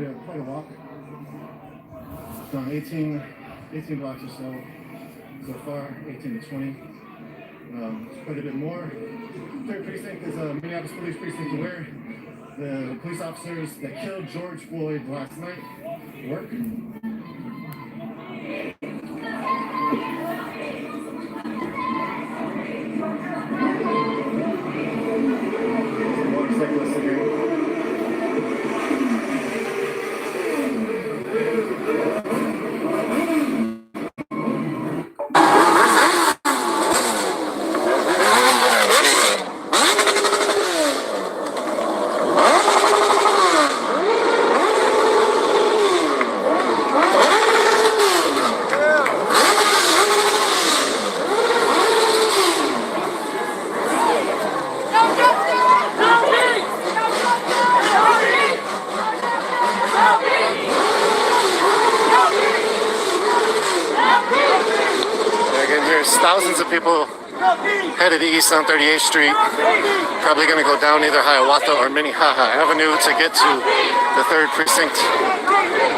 quite a walk. Done 18 blocks or so far, 18 to 20. Quite a bit more. Third precinct is Minneapolis Police Precinct where the police officers that killed George Floyd last night work. Motorcyclists again. Thousands of people headed east on 38th Street, probably going to go down either Hiawatha or Minnehaha Avenue to get to the 3rd Precinct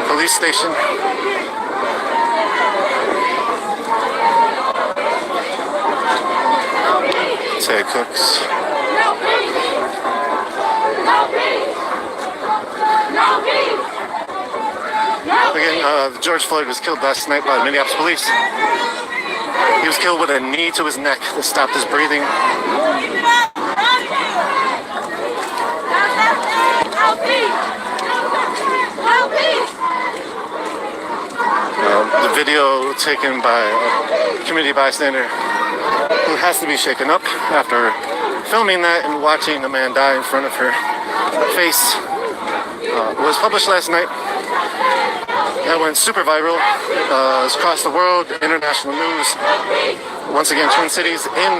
police station. Ted Cooks. Again, George Floyd was killed last night by Minneapolis police. He was killed with a knee to his neck that stopped his breathing. The video taken by a community bystander who has to be shaken up after filming that and watching a man die in front of her face was published last night. That went super viral. It's across the world, international news. Once again, Twin Cities in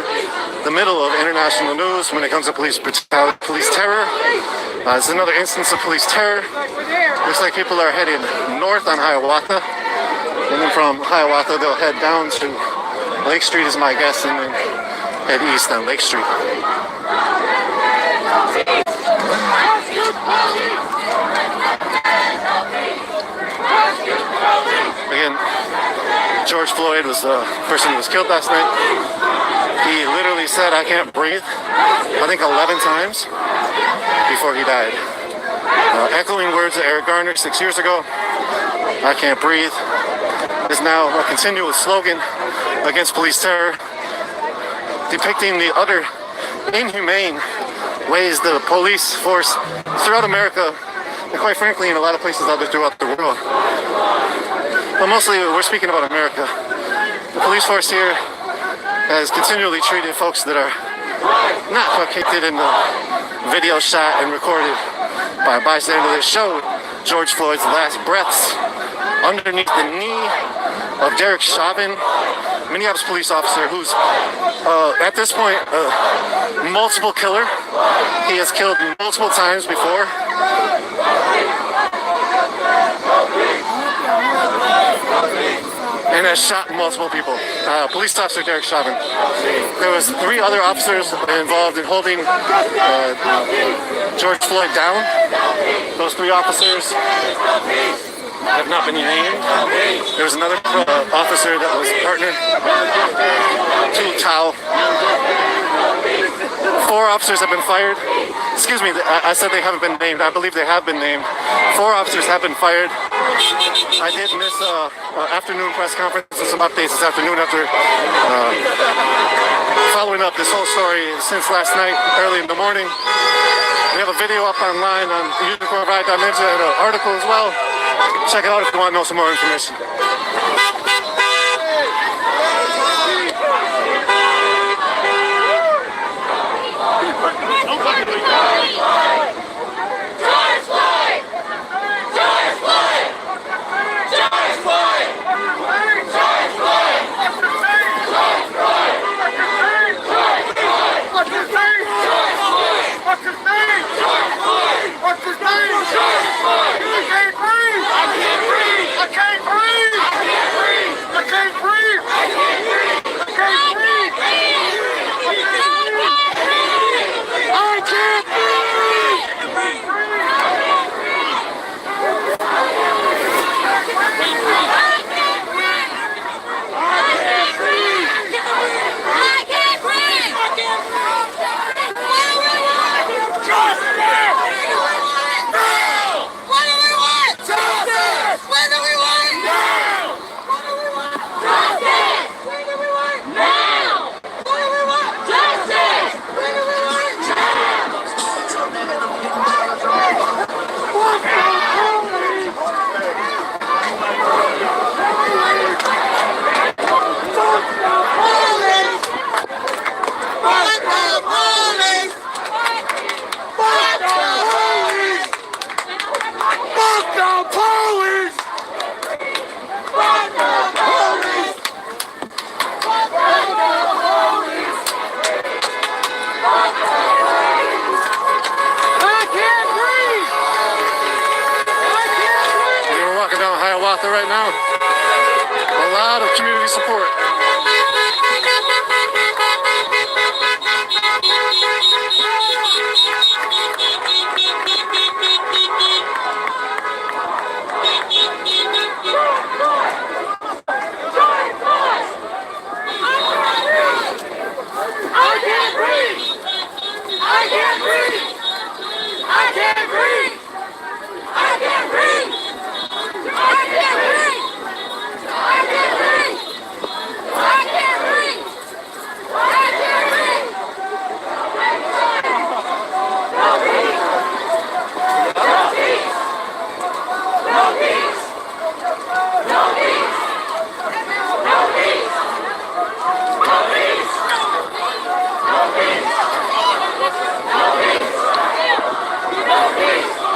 the middle of international news when it comes to police brutality, police terror. It's another instance of police terror. Looks like people are heading north on Hiawatha. And then from Hiawatha, they'll head down to Lake Street is my guess, and then head east on Lake Street. Again, George Floyd was the person who was killed last night. He literally said, "I can't breathe," I think 11 times before he died. Echoing words of Eric Garner 6 years ago, "I can't breathe," is now a continuous slogan against police terror, depicting the utter inhumane ways the police force throughout America, and quite frankly in a lot of places other throughout the world. But mostly we're speaking about America. The police force here has continually treated folks that are not depicted in the video shot and recorded by a bystander that showed George Floyd's last breaths underneath the knee of Derek Chauvin, Minneapolis police officer who's at this point a multiple killer. He has killed multiple times before. And has shot multiple people. Police officer Derek Chauvin. There was 3 other officers involved in holding George Floyd down. Those 3 officers have not been named. There was another officer that was partnered to Tao. 4 officers have been fired. Excuse me, I said they haven't been named. I believe they have been named. 4 officers have been fired. I did miss afternoon press conference and some updates this afternoon after following up this whole story since last night, early in the morning. We have a video up online on LeakYou.com and an article as well. Check it out if you want to know some more information. I can't breathe! the police! Fuck the police! Fuck the police! Fuck the police! I can't breathe! I can't breathe! We're walking down Hiawatha right now. A lot of community support.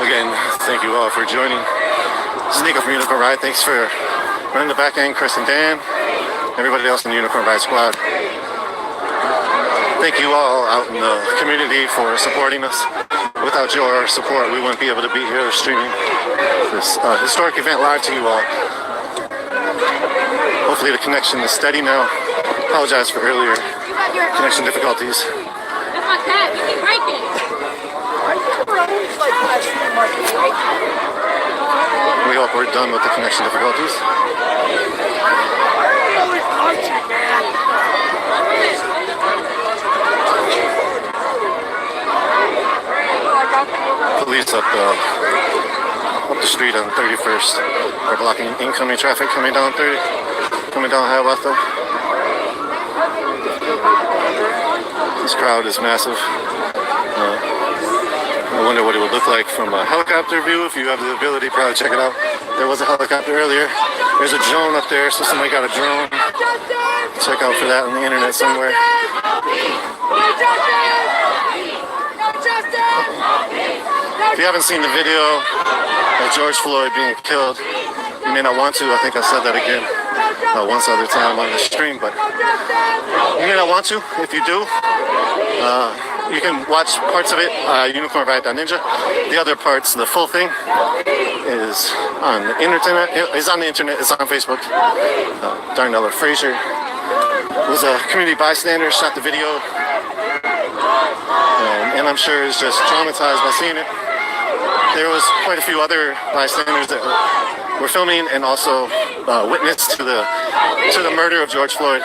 Again, thank you all for joining. This is Nico from Unicorn Ride. Thanks for running the back end, Chris and Dan, everybody else in the Unicorn Ride squad. Thank you all out in the community for supporting us. Without your support, we wouldn't be able to be here streaming this historic event live to you all. Hopefully the connection is steady now. Apologize for earlier connection difficulties. That's my cat. You can break it. We hope we're done with the connection difficulties. Police up the street on 31st are blocking incoming traffic coming down Hiawatha. This crowd is massive. I wonder what it would look like from a helicopter view. If you have the ability, probably check it out. There was a helicopter earlier. There's a drone up there, so somebody got a drone. Check out for that on the internet somewhere. If you haven't seen the video of George Floyd being killed, you may not want to. I think I said that again once other time on the stream, but you may not want to. If you do, you can watch parts of it, unicornride.ninja. The other parts, the full thing, is on the internet. It's on the internet. It's on Facebook. Darnella Frazier was a community bystander, shot the video, and I'm sure is just traumatized by seeing it. There was quite a few other bystanders that were filming and also witnessed to the murder of George Floyd.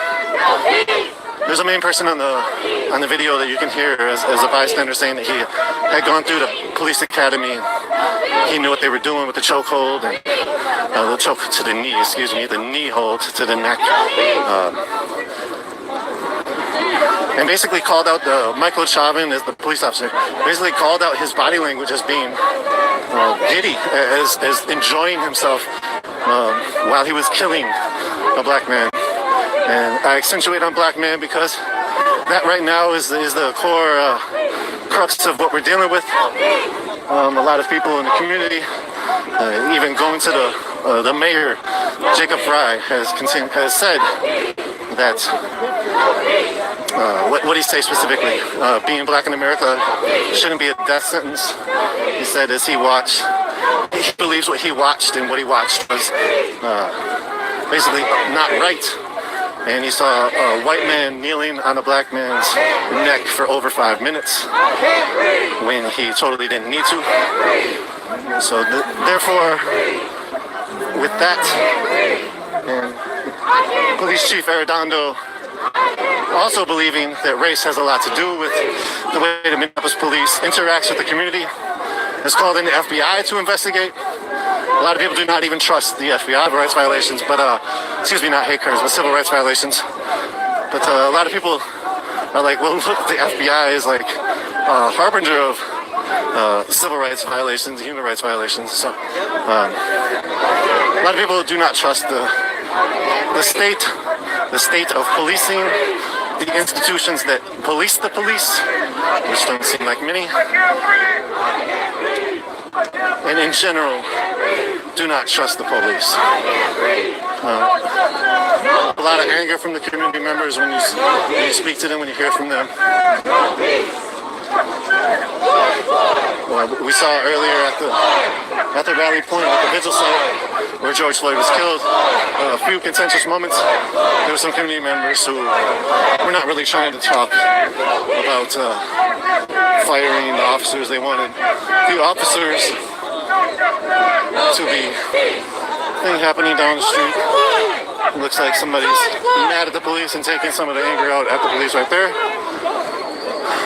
There's a main person on the video that you can hear as a bystander saying that he had gone through the police academy and he knew what they were doing with the chokehold and the choke to the knee, the knee hold to the neck. And basically called out Michael Chauvin as the police officer, basically called out his body language as being giddy, as enjoying himself while he was killing a black man. And I accentuate on black man because that right now is the core crux of what we're dealing with. A lot of people in the community, even going to the mayor, Jacob Fry, has said that, what did he say specifically? Being black in America shouldn't be a death sentence. He said as he believes what he watched and what he watched was basically not right. And he saw a white man kneeling on a black man's neck for over 5 minutes when he totally didn't need to. So therefore, with that, and Police Chief Arredondo also believing that race has a lot to do with the way the Minneapolis police interacts with the community, has called in the FBI to investigate. A lot of people do not even trust the FBI for rights violations, but not hate crimes, but civil rights violations. But a lot of people are like, well, look, the FBI is like a harbinger of civil rights violations, human rights violations. So a lot of people do not trust the state of policing, the institutions that police the police, which don't seem like many. And in general, do not trust the police. A lot of anger from the community members when you speak to them, when you hear from them. We saw earlier at the rally point, at the vigil site where George Floyd was killed, a few contentious moments. There were some community members who were not really trying to talk about firing the officers. They wanted the officers to be thing happening down the street. It looks like somebody's mad at the police and taking some of the anger out at the police right there.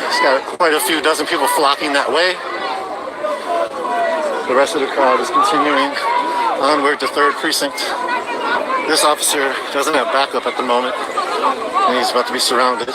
It's got quite a few dozen people flocking that way. The rest of the crowd is continuing onward to 3rd Precinct. This officer doesn't have backup at the moment, and he's about to be surrounded.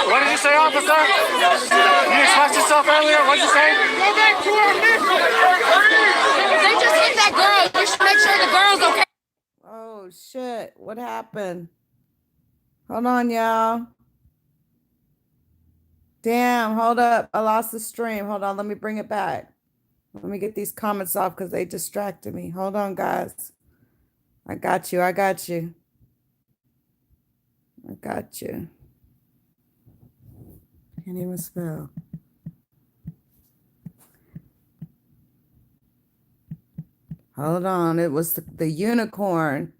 What did you say, officer? You expressed yourself earlier. What did you say? Go back to our mission. They just hit that girl. You should make sure the girl's okay. Oh, shit. What happened? Hold on, y'all. Damn, hold up. I lost the stream. Hold on. Let me bring it back. Let me get these comments off because they distracted me. Hold on, guys. I got you. I got you. I got you. Can't even spell. Hold on. It was the unicorn.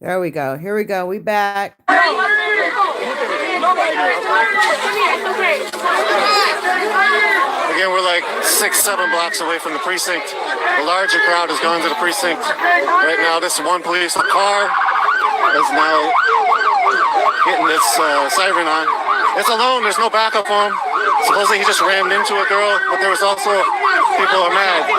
There we go. Here we go. We back. Again, we're like 6-7 blocks away from the precinct. A larger crowd has gone to the precinct. Right now, this one police car is now getting this siren on. It's alone. There's no backup for him. Supposedly he just rammed into a girl, but there was also people are mad.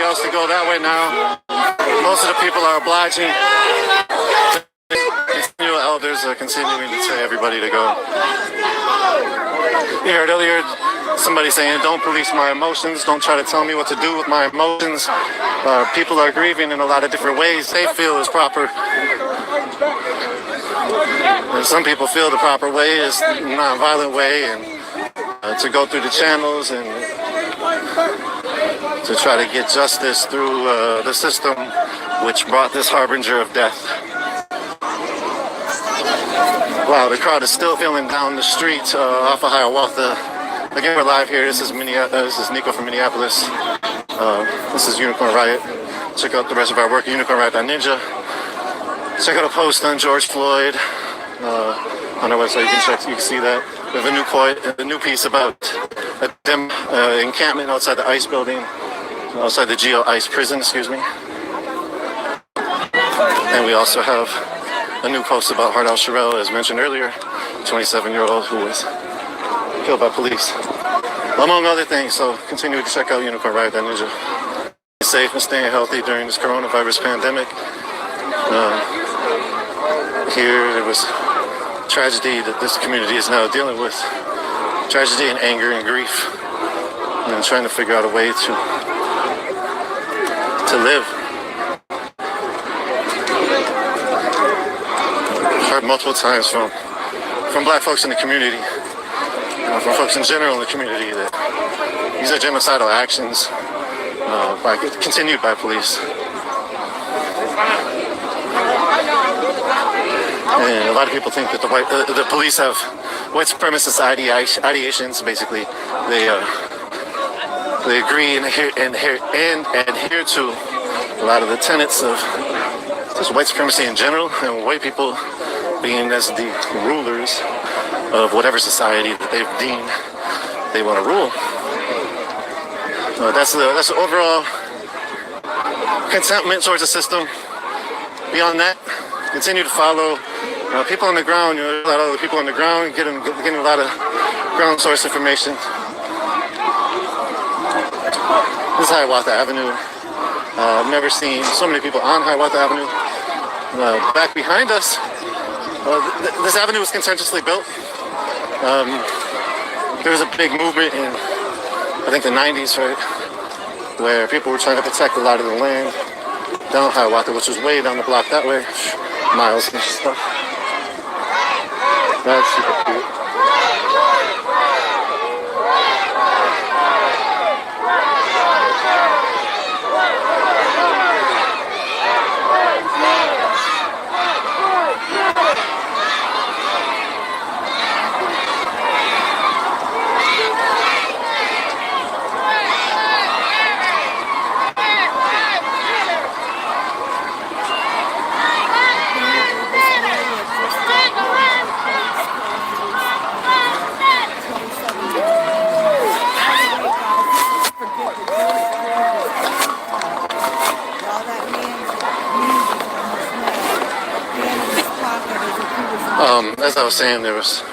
To go that way now. Most of the people are obliging. Continual elders are continuing to tell everybody to go. You heard earlier somebody saying, don't police my emotions, don't try to tell me what to do with my emotions. People are grieving in a lot of different ways they feel is proper. And some people feel the proper way is a non-violent way, and to go through the channels and to try to get justice through the system which brought this harbinger of death. Wow, the crowd is still feeling down the street off of Hiawatha. Again, we're live here. This is Nico from Minneapolis. This is Unicorn Riot. Check out the rest of our work at unicornriot.ninja. Check out a post on George Floyd on our website. You can see that. We have a new piece about a encampment outside the ICE building, outside the GO ICE prison, excuse me. And we also have a new post about Hardal Sherrill, as mentioned earlier, 27-year-old who was killed by police, among other things. So continue to check out unicornriot.ninja. Stay safe and staying healthy during this coronavirus pandemic. Here there was tragedy that this community is now dealing with. Tragedy and anger and grief. And trying to figure out a way to live. Heard multiple times from black folks in the community, from folks in general in the community, that these are genocidal actions continued by police. And a lot of people think that the police have white supremacist ideations. Basically, they agree and adhere to a lot of the tenets of just white supremacy in general, and white people being as the rulers of whatever society that they've deemed they want to rule. That's the overall contentment towards the system. Beyond that, continue to follow people on the ground. A lot of other people on the ground getting a lot of ground source information. This is Hiawatha Avenue. I've never seen so many people on Hiawatha Avenue. Back behind us, this avenue was contentiously built. There was a big movement in, I think, the 90s, right, where people were trying to protect a lot of the land down Hiawatha, which was way down the block that way, miles and stuff. That's super cute. As I was saying, there was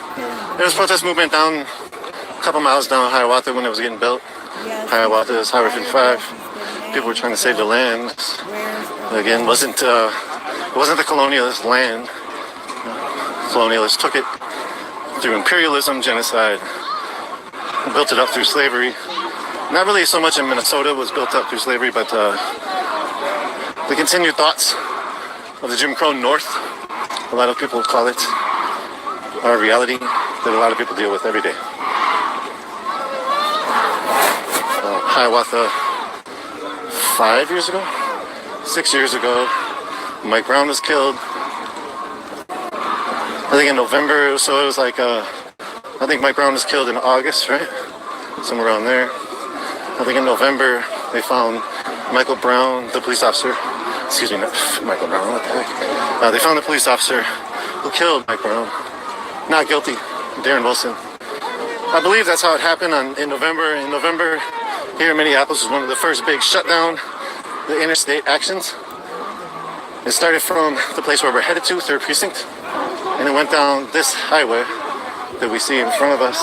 protest movement down a couple miles down Hiawatha when it was getting built. Hiawatha is Highway 55. People were trying to save the land. Again, it wasn't the colonialist land. Colonialists took it through imperialism, genocide, built it up through slavery. Not really so much in Minnesota was built up through slavery, but the continued thoughts of the Jim Crow North, a lot of people call it, our reality that a lot of people deal with every day. Hiawatha 6 years ago, Mike Brown was killed. I think in November, so it was like, I think Mike Brown was killed in August, right? Somewhere around there. I think in November, they found Michael Brown, the police officer. Excuse me, not Michael Brown, what the heck? They found the police officer who killed Mike Brown. Not guilty, Darren Wilson. I believe that's how it happened in November. In November, here in Minneapolis was one of the first big shutdown, the interstate actions. It started from the place where we're headed to, 3rd Precinct, and it went down this highway that we see in front of us.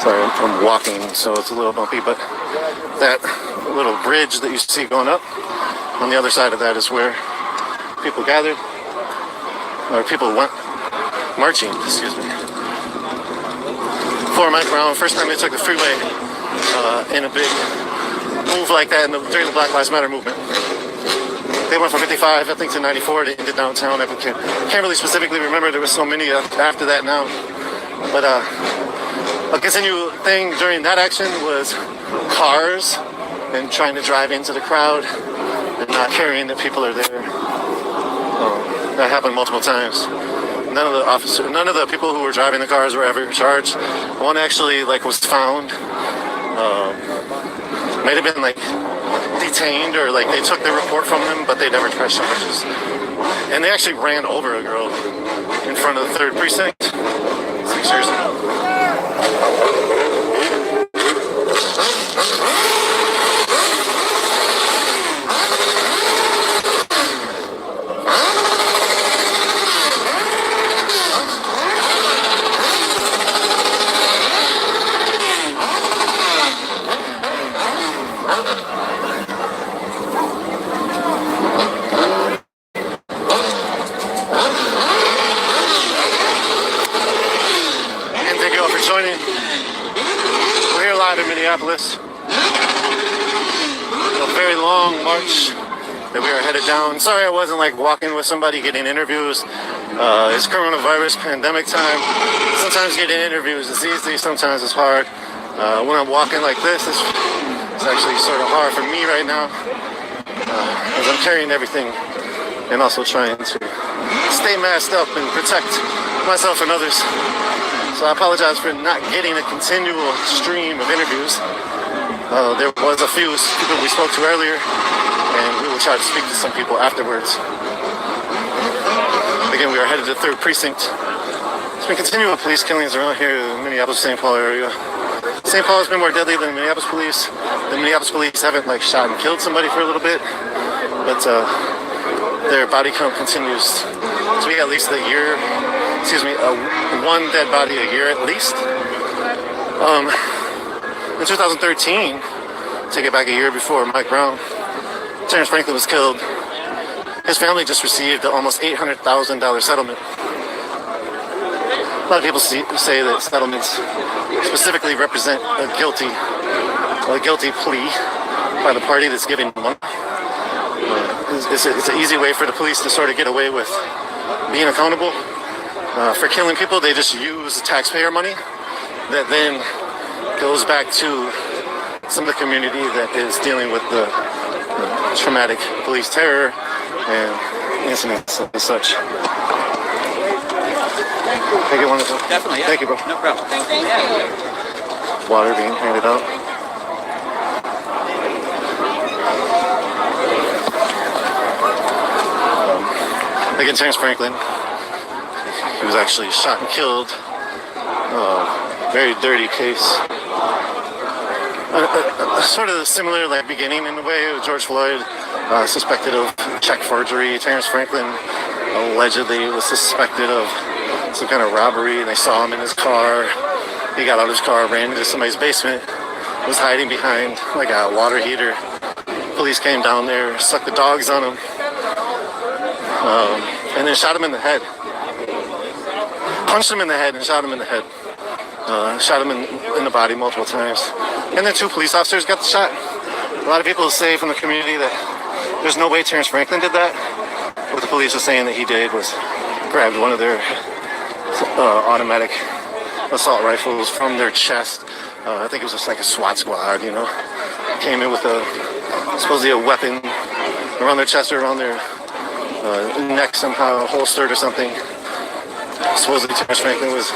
Sorry, I'm walking, so it's a little bumpy, but that little bridge that you see going up, on the other side of that is where people gathered, or people went marching, excuse me. For Mike Brown, first time they took the freeway in a big move like that during the Black Lives Matter movement. They went from 55, I think, to 94 to into downtown. I can't really specifically remember. There was so many after that now. But A continued thing during that action was cars and trying to drive into the crowd and not caring that people are there. That happened multiple times. None of the people who were driving the cars were ever charged. One actually was found. Might have been detained or they took the report from them, but they never pressed charges. And they actually ran over a girl in front of the 3rd precinct 6 years ago. Joining. We're here live in Minneapolis. A very long march that we are headed down. Sorry I wasn't walking with somebody getting interviews. It's coronavirus pandemic time. Sometimes getting interviews is easy, sometimes it's hard. When I'm walking like this, it's actually sort of hard for me right now. As I'm carrying everything and also trying to stay masked up and protect myself and others. So I apologize for not getting a continual stream of interviews. There was a few people we spoke to earlier, and we will try to speak to some people afterwards. Again, we are headed to the 3rd precinct. There's been continual police killings around here in the Minneapolis-St. Paul area. St. Paul has been more deadly than the Minneapolis police. The Minneapolis police haven't shot and killed somebody for a little bit, but their body count continues to be at least one dead body a year at least. In 2013, take it back a year before Mike Brown, Terrence Franklin was killed. His family just received an almost $800,000 settlement. A lot of people say that settlements specifically represent a guilty plea by the party that's giving money. It's an easy way for the police to sort of get away with being accountable. For killing people, they just use taxpayer money that then goes back to some of the community that is dealing with the traumatic police terror and incidents and such. Take it one at a time. Definitely, yeah. Thank you, bro. No problem. Thank you. Water being handed out. Again, Terrence Franklin. He was actually shot and killed. Very dirty case. Sort of similar beginning in a way with George Floyd, suspected of check forgery. Terrence Franklin allegedly was suspected of some kind of robbery, and they saw him in his car. He got out of his car, ran into somebody's basement, was hiding behind a water heater. Police came down there, sucked the dogs on him, and then shot him in the head. Punched him in the head and shot him in the head. Shot him in the body multiple times. And then 2 police officers got the shot. A lot of people say from the community that there's no way Terrence Franklin did that. What the police are saying that he did was grabbed one of their automatic assault rifles from their chest. I think it was just a SWAT squad, Came in with supposedly a weapon around their chest or around their neck somehow, holstered or something. Supposedly Terrence Franklin was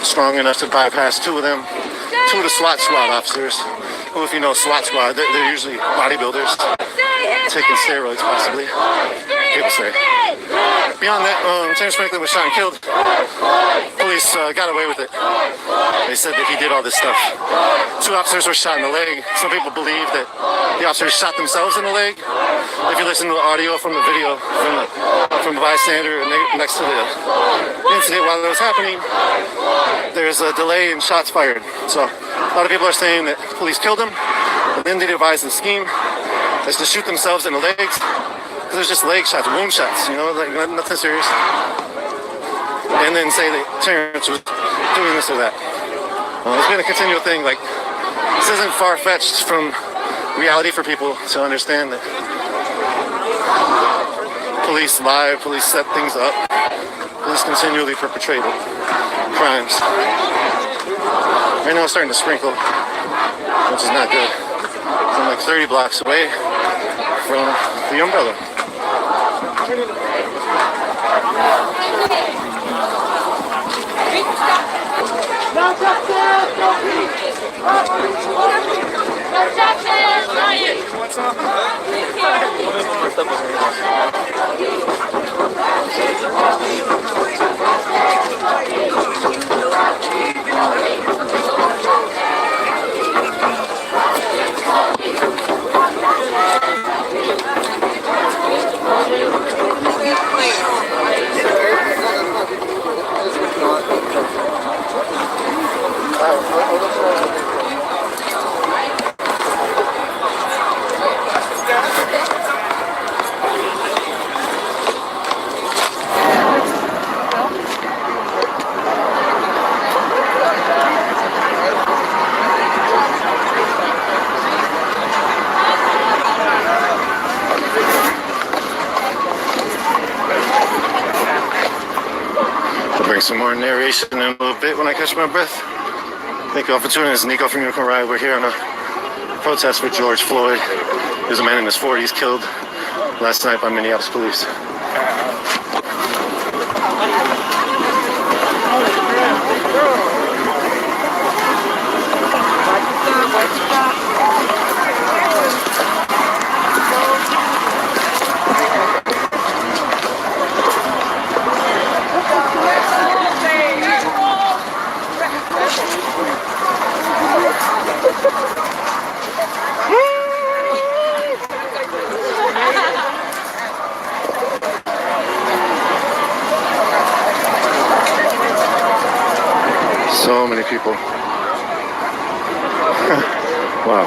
strong enough to bypass 2 of them. 2 of the SWAT squad officers, who, if you know SWAT squad, they're usually bodybuilders, taking steroids possibly, people say. Beyond that, Terrence Franklin was shot and killed. Police got away with it. They said that he did all this stuff. 2 officers were shot in the leg. Some people believe that the officers shot themselves in the leg. If you listen to the audio from the video from the bystander next to the incident while it was happening, there's a delay in shots fired. So a lot of people are saying that police killed him, and then they devised the scheme is to shoot themselves in the legs. There's just leg shots, wound shots, nothing serious. And then say that Terrence was doing this or that. It's been a continual thing. This isn't far-fetched from reality for people to understand that police lie, police set things up, Police continually perpetrate crimes. Right now it's starting to sprinkle, which is not good. I'm like 30 blocks away from the umbrella. No justice, no peace. No justice, no peace. What's up? I'll bring some more narration in a little bit when I catch my breath. Thank you all for tuning in. It's Nico from You Can Ride. We're here on a protest for George Floyd. There's a man in his 40s killed last night by Minneapolis police. So many people. Wow.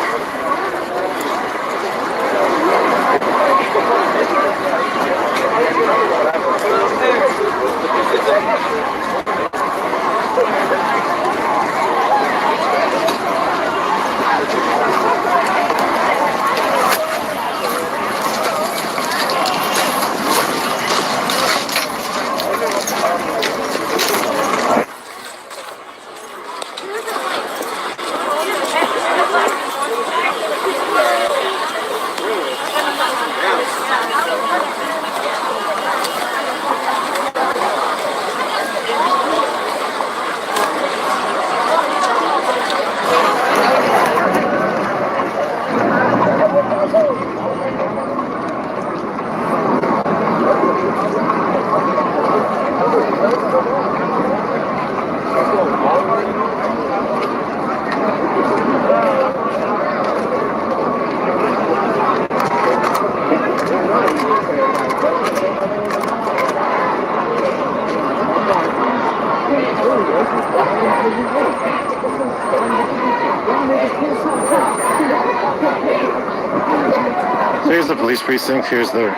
So here's the police precinct. Here's the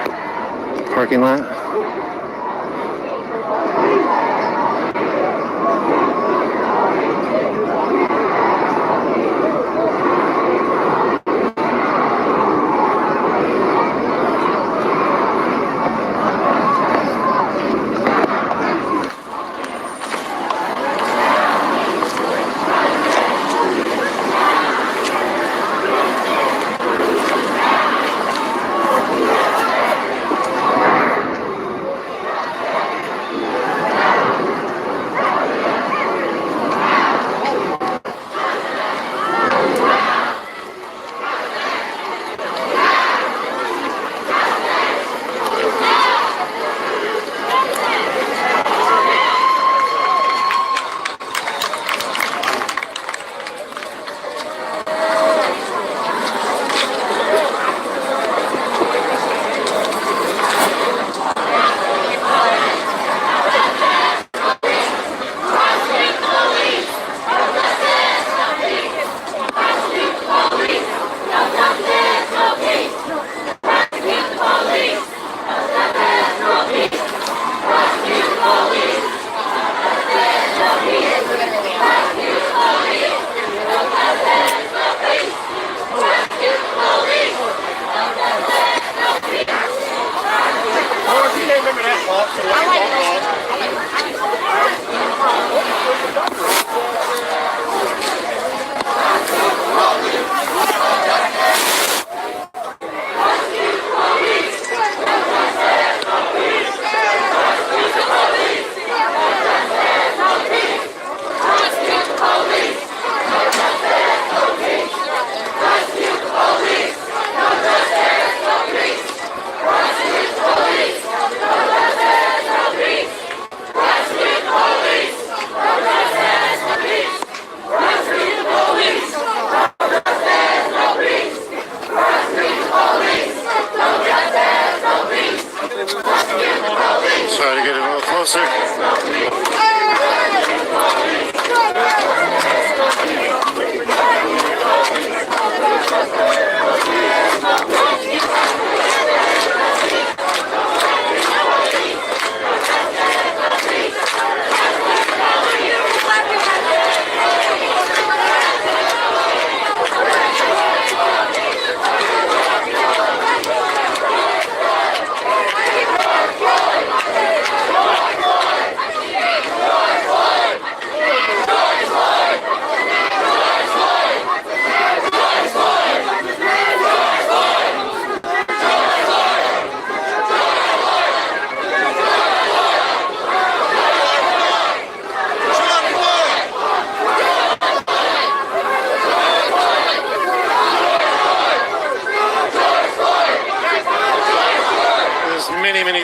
parking lot.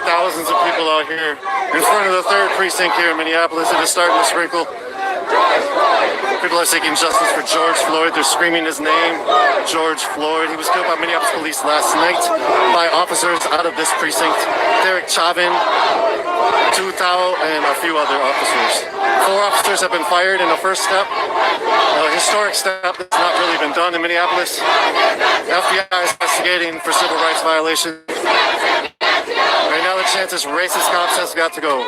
thousands of people out here in front of the 3rd precinct here in Minneapolis. It is starting to sprinkle. People are seeking justice for George Floyd. They're screaming his name, George Floyd. He was killed by Minneapolis police last night by officers out of this precinct. Derek Chauvin, Tuthau, and a few other officers. 4 officers have been fired in the first step. A historic step that's not really been done in Minneapolis. FBI is investigating for civil rights violations. Right now the chance is racist cops has got to go.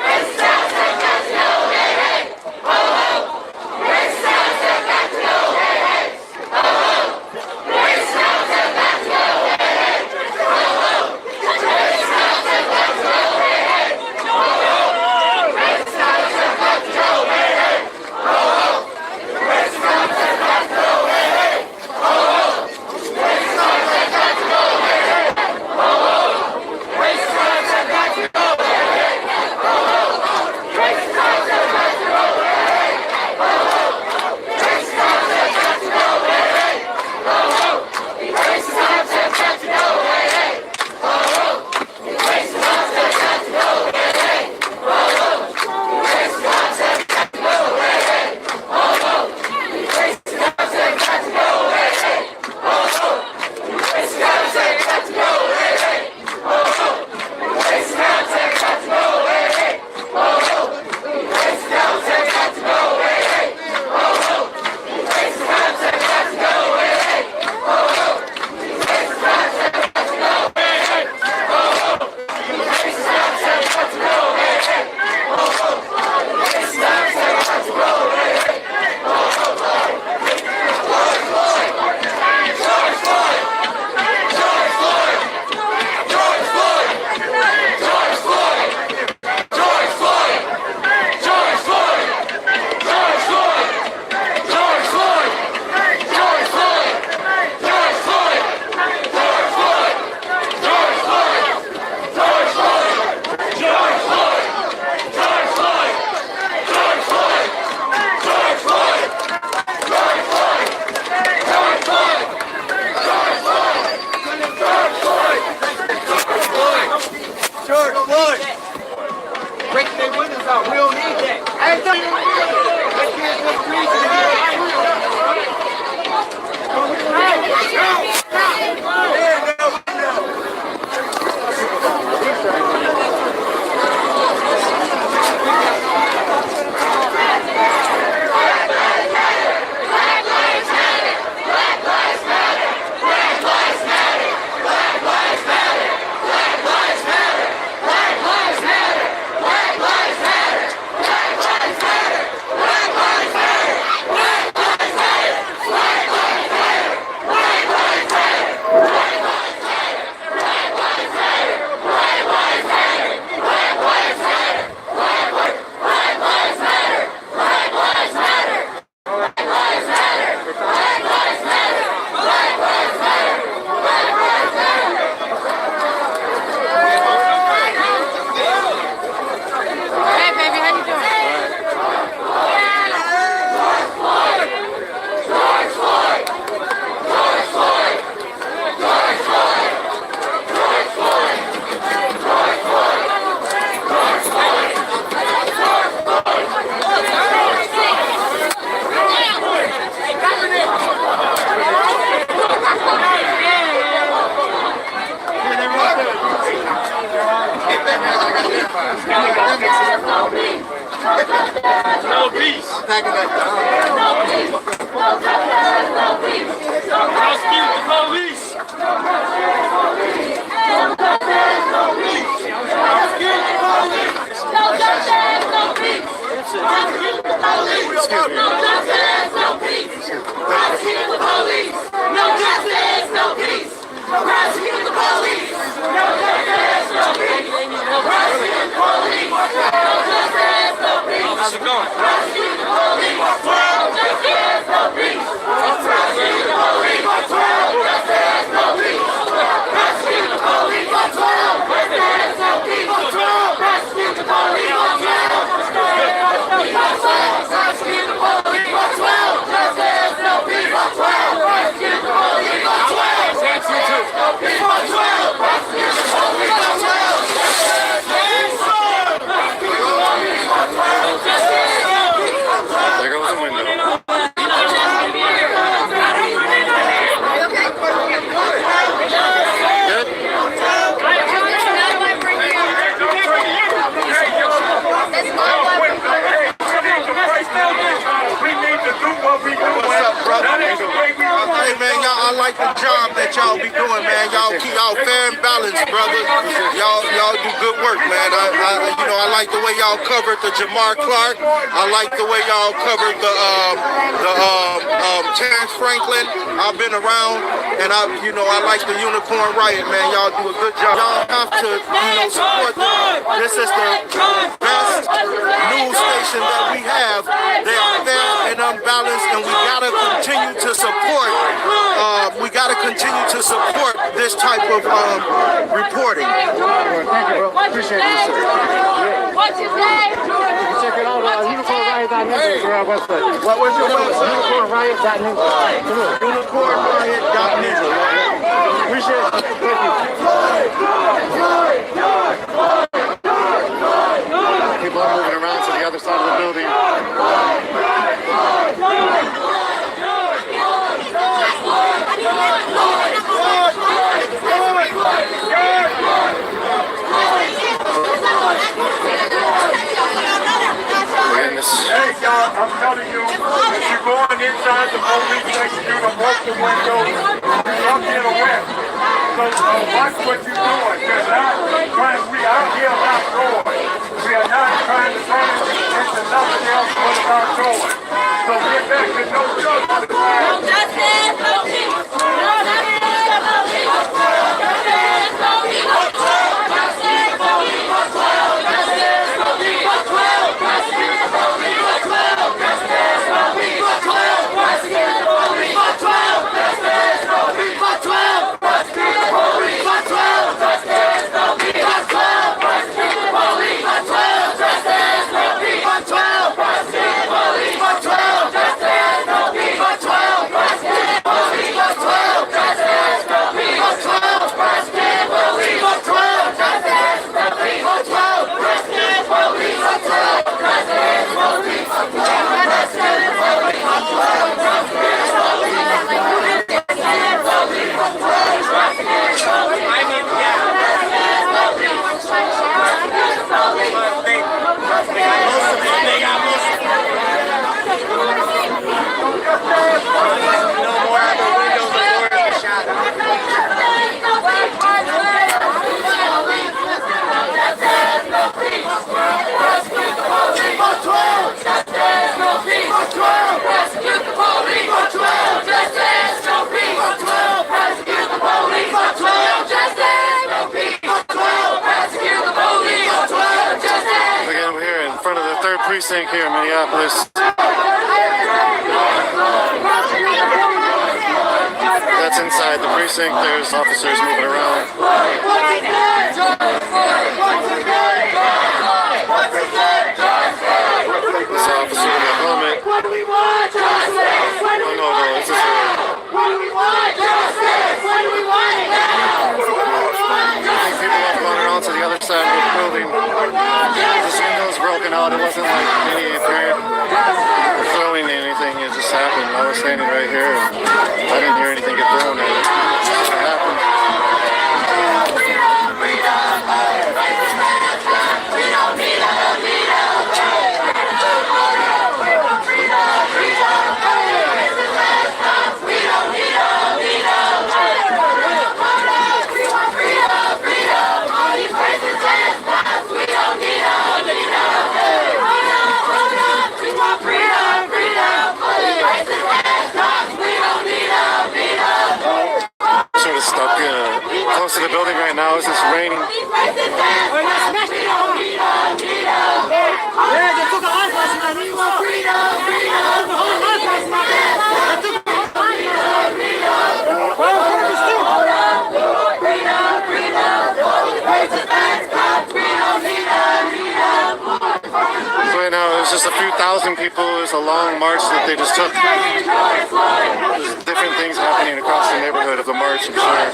No peace. Packing that down. No peace. No justice, no peace. Prosecute the police. No justice, no peace. Prosecute the police. No justice, no peace. Prosecute the police. No justice, no peace. Prosecute the police. No justice, no peace. Prosecute the police. No justice, no peace. Prosecute the police. No justice, no peace. How's it going? Prosecute the police. No justice, no peace. Prosecute I like the job that y'all be doing, man. Y'all keep y'all fair and balanced, brother. Y'all do good work, man. I like the way y'all covered the Jamar Clark. I like the way y'all covered the Terrence Franklin. I've been around, and I like the Unicorn Riot, man. Y'all do a good job. Y'all have to, support them. This is the best news station that we have. They are fair and unbalanced, and we gotta continue to support. This type of reporting. Thank you, bro. Appreciate you, sir. What's his name? You check it out on UnicornRiot.net for our website. What was your website? UnicornRiot.net. UnicornRiot.net. Appreciate it. Thank you. People are moving around to the other side of the building. Hey, y'all, I'm telling you, if you're going inside the police station, you're going to walk the window, you're get a whip. So watch what you're doing. We out here not going. We are not trying to turn it into nothing else but about going. So get back to no justice. No justice, no peace. No justice, no peace. No justice, no peace. Justice, no peace. Justice, no peace. Justice, no peace. Justice, no peace. Justice, no peace. Justice, no peace. Justice, no peace. Justice, no peace. Again, we're here in front of the 3rd precinct here in Minneapolis. That's inside the precinct. There's officers moving around. This officer with a helmet. Oh, no, it's just people all going around to the other side of the building. This window's broken out. It wasn't like any apparent throwing anything. It just happened. I was standing right here and I didn't hear anything get thrown at it. It happened. Sort of stuck close to the building right now. It's just raining. Right now, there's just a few thousand people. It's a long march that they just took. There's different things happening across the neighborhood of the march, I'm sure.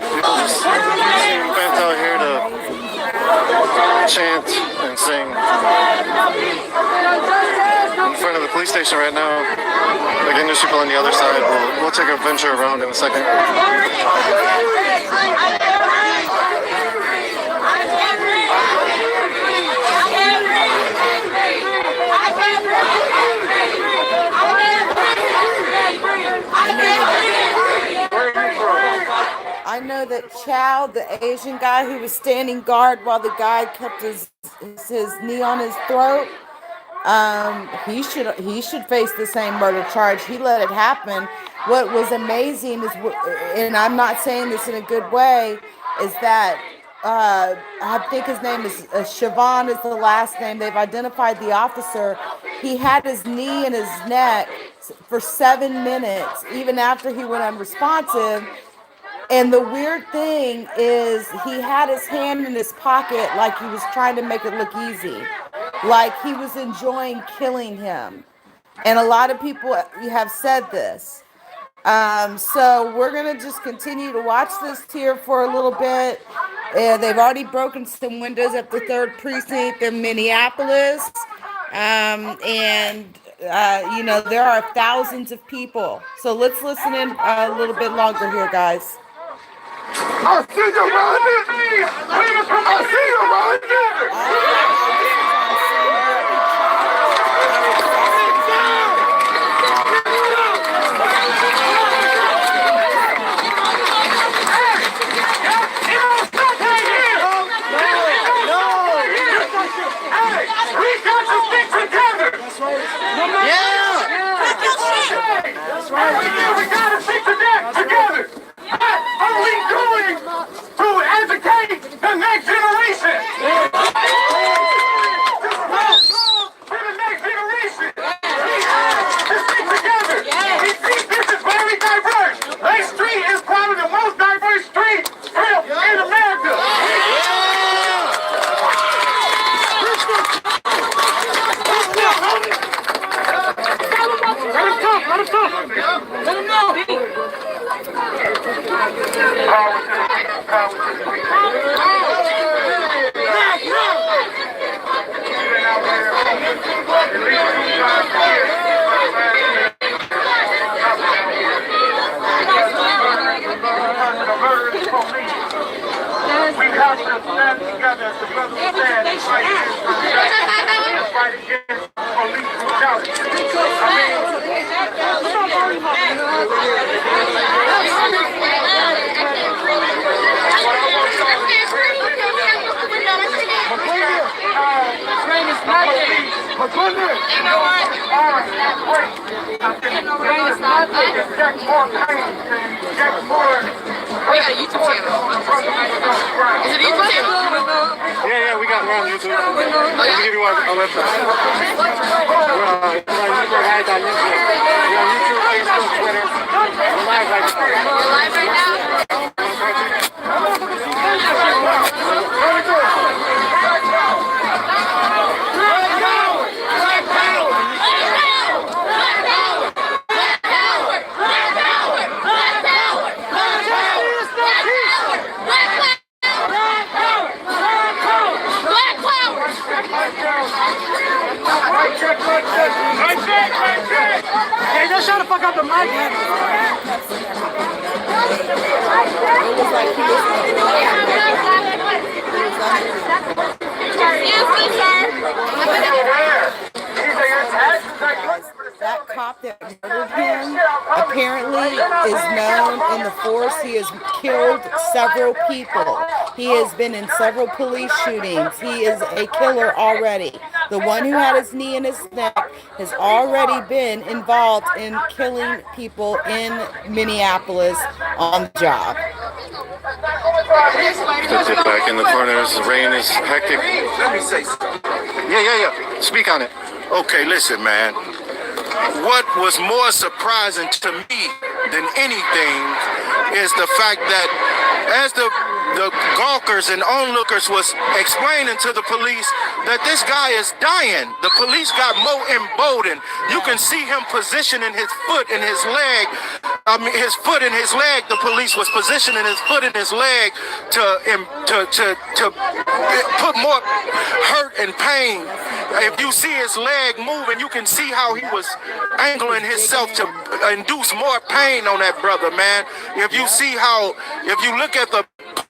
People just went out here to chant and sing in front of the police station right now. Again, there's people on the other side. We'll take a venture around in a second. I know that Chow, the Asian guy who was standing guard while the guy kept his knee on his throat, he should face the same murder charge. He let it happen. What was amazing is, and I'm not saying this in a good way, is that I think his name is Siobhan is the last name. They've identified the officer. He had his knee in his neck for 7 minutes, even after he went unresponsive. And the weird thing is he had his hand in his pocket like he was trying to make it look easy, like he was enjoying killing him. And a lot of people have said this. So we're going to just continue to watch this here for a little bit. They've already broken some windows at the 3rd precinct in Minneapolis. You know, there are thousands of people. So let's listen in a little bit longer here, guys. I see you running! I see you running! We got to stick together! That's right. We gotta stick together! What are we doing to educate the next generation? For the next generation! We have to stick together! We see this is very diverse! Lake Street is probably the most diverse street in America! Let him talk! Let him know! We have to stand together as the brother said and fight against police brutality. You know what? We got a YouTube channel. Is it a YouTube channel? Yeah, we got it on YouTube. Let me give you our website. We're on YouTube, Facebook, Twitter. We're live right now. We're live right now. Hey, don't shut the fuck up the mic, man. It was like he that cop that murdered him apparently is known in the force. He has killed several people. He has been in several police shootings. He is a killer already. The one who had his knee in his neck has already been involved in killing people in Minneapolis on the job. Let's get back in the corners. The rain is hectic. Let me say something. Yeah. Speak on it. Okay, listen, man. What was more surprising to me than anything is the fact that as the gawkers and onlookers was explaining to the police that this guy is dying, the police got more emboldened. You can see him positioning his foot in his leg. His foot in his leg. The police was positioning his foot in his leg to put more hurt and pain. If you see his leg moving, you can see how he was angling himself to induce more pain on that brother, man. If you see how, if you look at the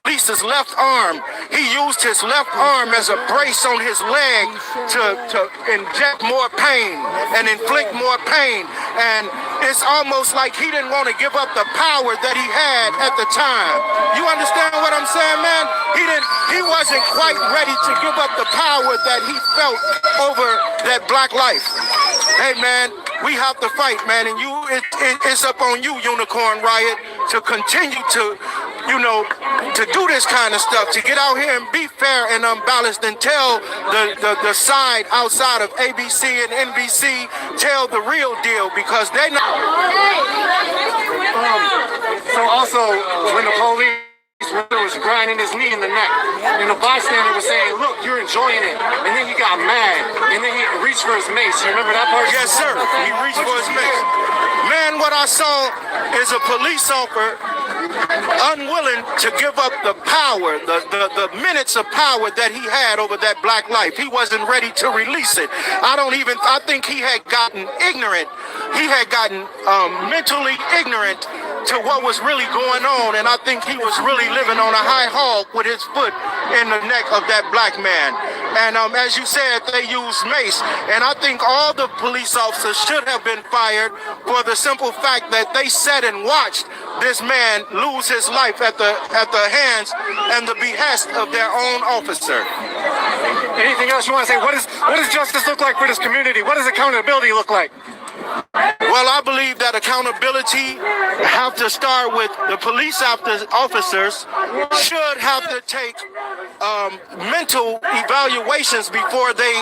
police's left arm. He used his left arm as a brace on his leg to inject more pain and inflict more pain. And it's almost like he didn't want to give up the power that he had at the time. You understand what I'm saying, man? He wasn't quite ready to give up the power that he felt over that black life. Hey, man, we have to fight, man, and it's up on you, Unicorn Riot, to continue to, you know, to do this kind of stuff, to get out here and be fair and unbalanced and tell the side outside of ABC and NBC, tell the real deal, because they're not. So also, when the police was grinding his knee in the neck, and the bystander was saying, look, you're enjoying it, and then he got mad, and then he reached for his mace. You remember that part? Yes, sir. He reached for his mace. Man, what I saw is a police officer unwilling to give up the power, the minutes of power that he had over that black life. He wasn't ready to release it. I think he had gotten ignorant. He had gotten mentally ignorant to what was really going on, and I think he was really living on a high hog with his foot in the neck of that black man. And as you said, they used mace, and I think all the police officers should have been fired for the simple fact that they sat and watched this man lose his life at the hands and the behest of their own officer. Anything else you want to say? What does justice look like for this community? What does accountability look like? Well, I believe that accountability have to start with the police officers should have to take mental evaluations before they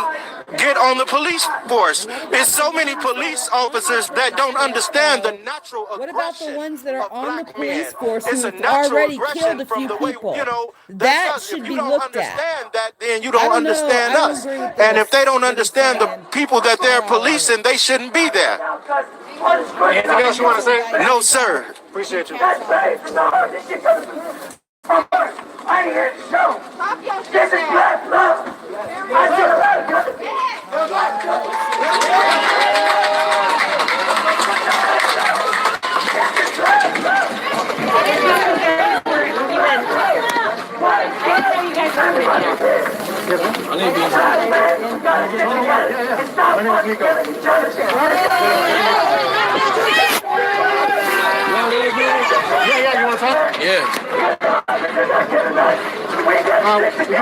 get on the police force. There's so many police officers that don't understand the natural aggression. What about the ones that are on the police force It's who a have natural already aggression killed a from few the way, people? you know, That should if be you don't looked at. understand that, then you I don't don't know. understand I don't us. agree with And this. if they don't understand the Understand. people that they're policing, they shouldn't be there. Anything else you want to say? No, sir. Appreciate you. I hear so. This is black love. Yeah, you want to talk? Yeah.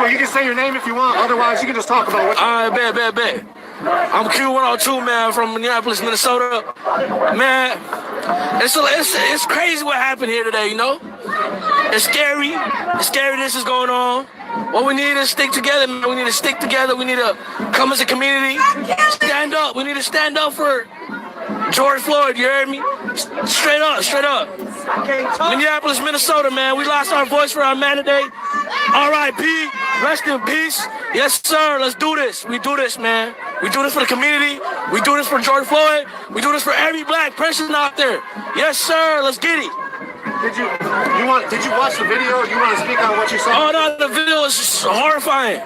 You can say your name if you want, otherwise you can just talk about what All right, bet. I'm Q102, man, from Minneapolis, Minnesota. Man, it's crazy what happened here today, you know? It's scary. It's scary this is going on. What we need is stick together, man. We need to stick together. We need to come as a community. Stand up. We need to stand up for George Floyd, you heard me? Straight up. Minneapolis, Minnesota, man. We lost our voice for our man today. R.I.P. Rest in peace. Yes, sir. Let's do this. We do this, man. We do this for the community. We do this for George Floyd. We do this for every black person out there. Yes, sir. Let's get it. Did you watch the video? Or you want to speak on what you saw? Oh, no, the video is horrifying.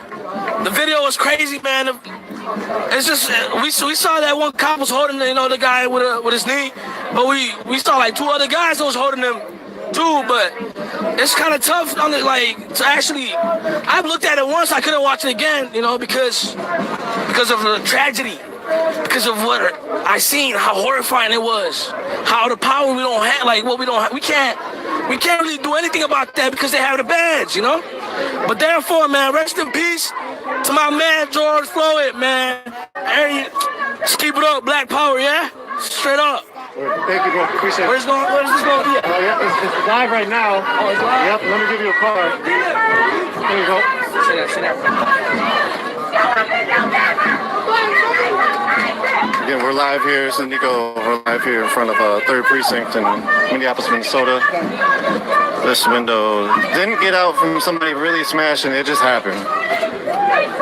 The video was crazy, man. It's just, we saw that one cop was holding, the guy with his knee, but we saw like two other guys that was holding him too, but it's kind of tough to actually, I've looked at it once, I couldn't watch it again, because of the tragedy, because of what I seen, how horrifying it was, how the power we don't have, we can't really do anything about that because they have the badge, But therefore, man, rest in peace to my man George Floyd, man. Hey, just keep it up, Black Power, yeah? Straight up. Thank you, bro. Appreciate it. Where's this going to be? Yeah, it's live right now. Oh, it's live? Yep, let me give you a card. There you go. Sit down. Again, we're live here. This is Nico. We're live here in front of 3rd Precinct in Minneapolis, Minnesota. This window didn't get out from somebody really smashing. It just happened.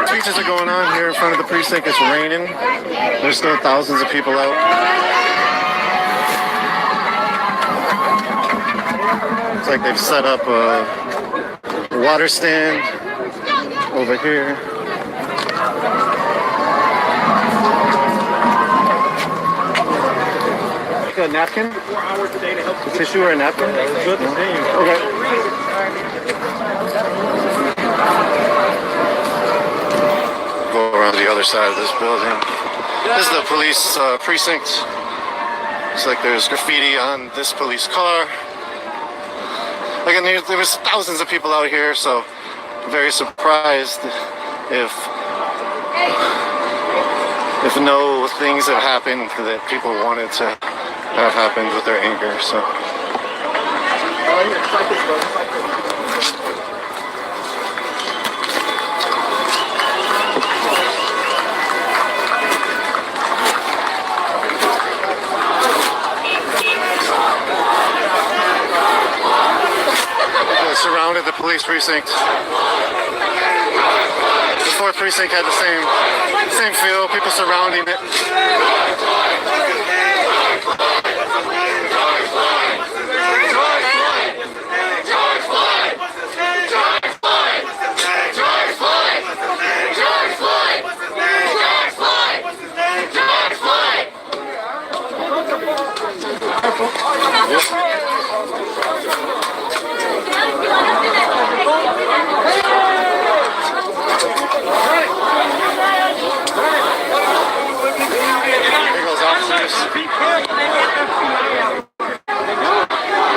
Speeches are going on here in front of the precinct. It's raining. There's still thousands of people out. Looks like they've set up a water stand over here. A napkin? 4 hours a day to help. A tissue or a napkin? Good. Okay. Go around the other side of this building. This is the police precinct. Looks like there's graffiti on this police car. Again, there was thousands of people out here, so I'm very surprised if no things have happened that people wanted to have happened with their anger. So. Surrounded the police precinct. The 4th precinct had the same feel, people surrounding it.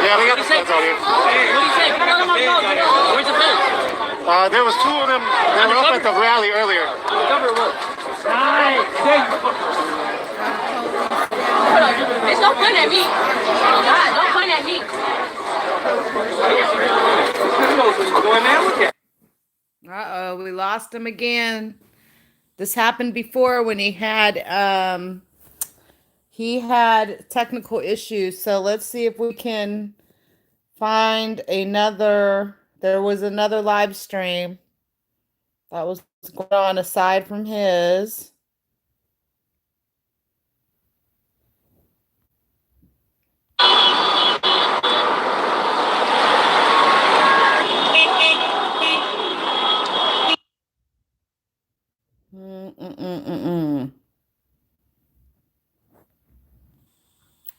Yeah, we got the feds out here. There was 2 of them. They were up at the rally earlier. Bitch, don't point at me. Oh God, don't point at me. Uh-oh, we lost him again. This happened before when he had technical issues. So let's see if we can find another. There was another live stream that was going on aside from his.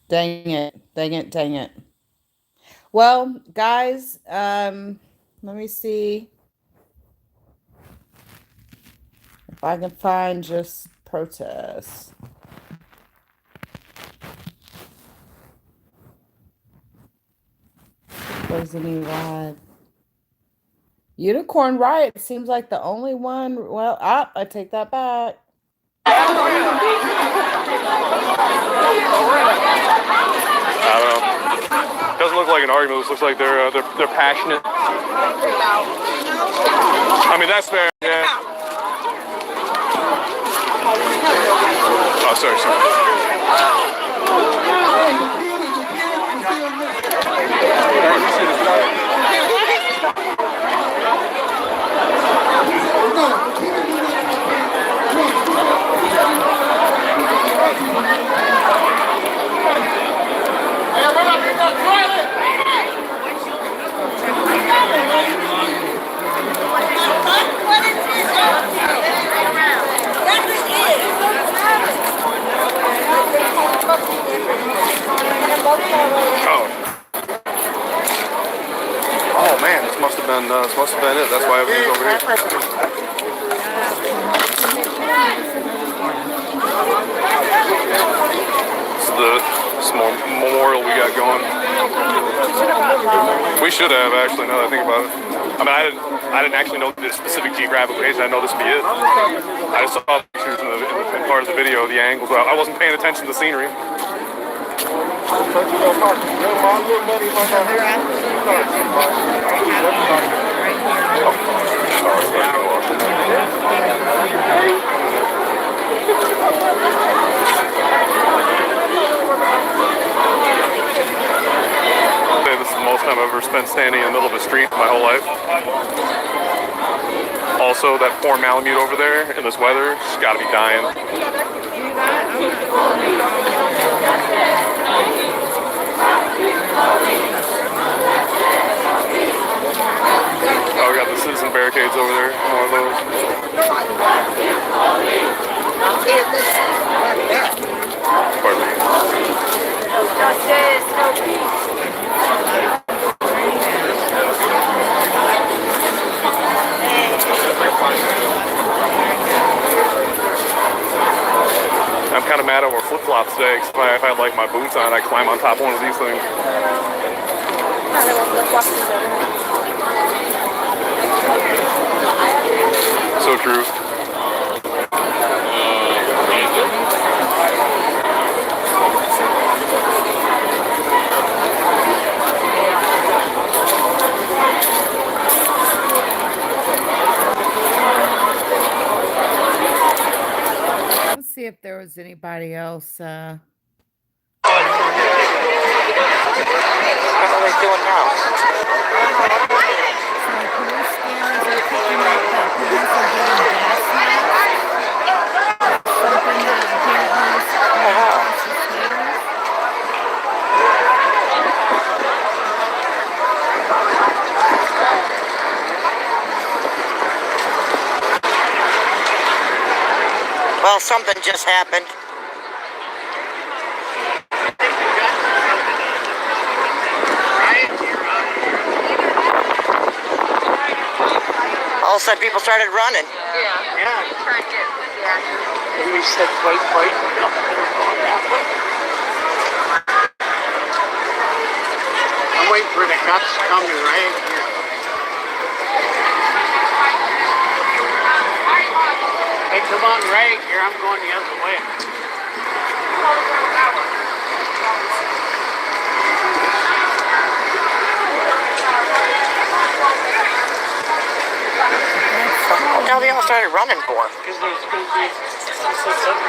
Dang it. Well, guys, let me see if I can find just protests. There's any live. Unicorn Riot seems like the only one. Well, I take that back. I don't know. Doesn't look like an argument. This looks like they're passionate. I mean, that's fair. Yeah. Oh, sorry. Oh man, this must have been it. That's why everything's over here. This is the memorial we got going. We should have actually. Now that I think about it. I mean, I didn't actually know the specific geographic location. I know this would be it. I just saw pictures in part of the video, the angles. I wasn't paying attention to the scenery. This is the most time I've ever spent standing in the middle of a street my whole life. Also, that poor Malamute over there in this weather, she's got to be dying. Oh, we got the citizen barricades over there. More of those. Pardon me. No justice, no peace. had to wear flip-flops today because if I had like my boots on, I'd climb on top of one of these things. So true. Let's see if there was anybody else. What are they doing now? So police scanners are picking up that police are getting gas masks. Something that apparently is across the scanners. Well, something just happened. All of a sudden, people started running. Yeah. And we said, wait. I'm waiting for the cops coming right here. Hey, come on right here. I'm going the other way. What the hell they all started running for? Because there's going to be something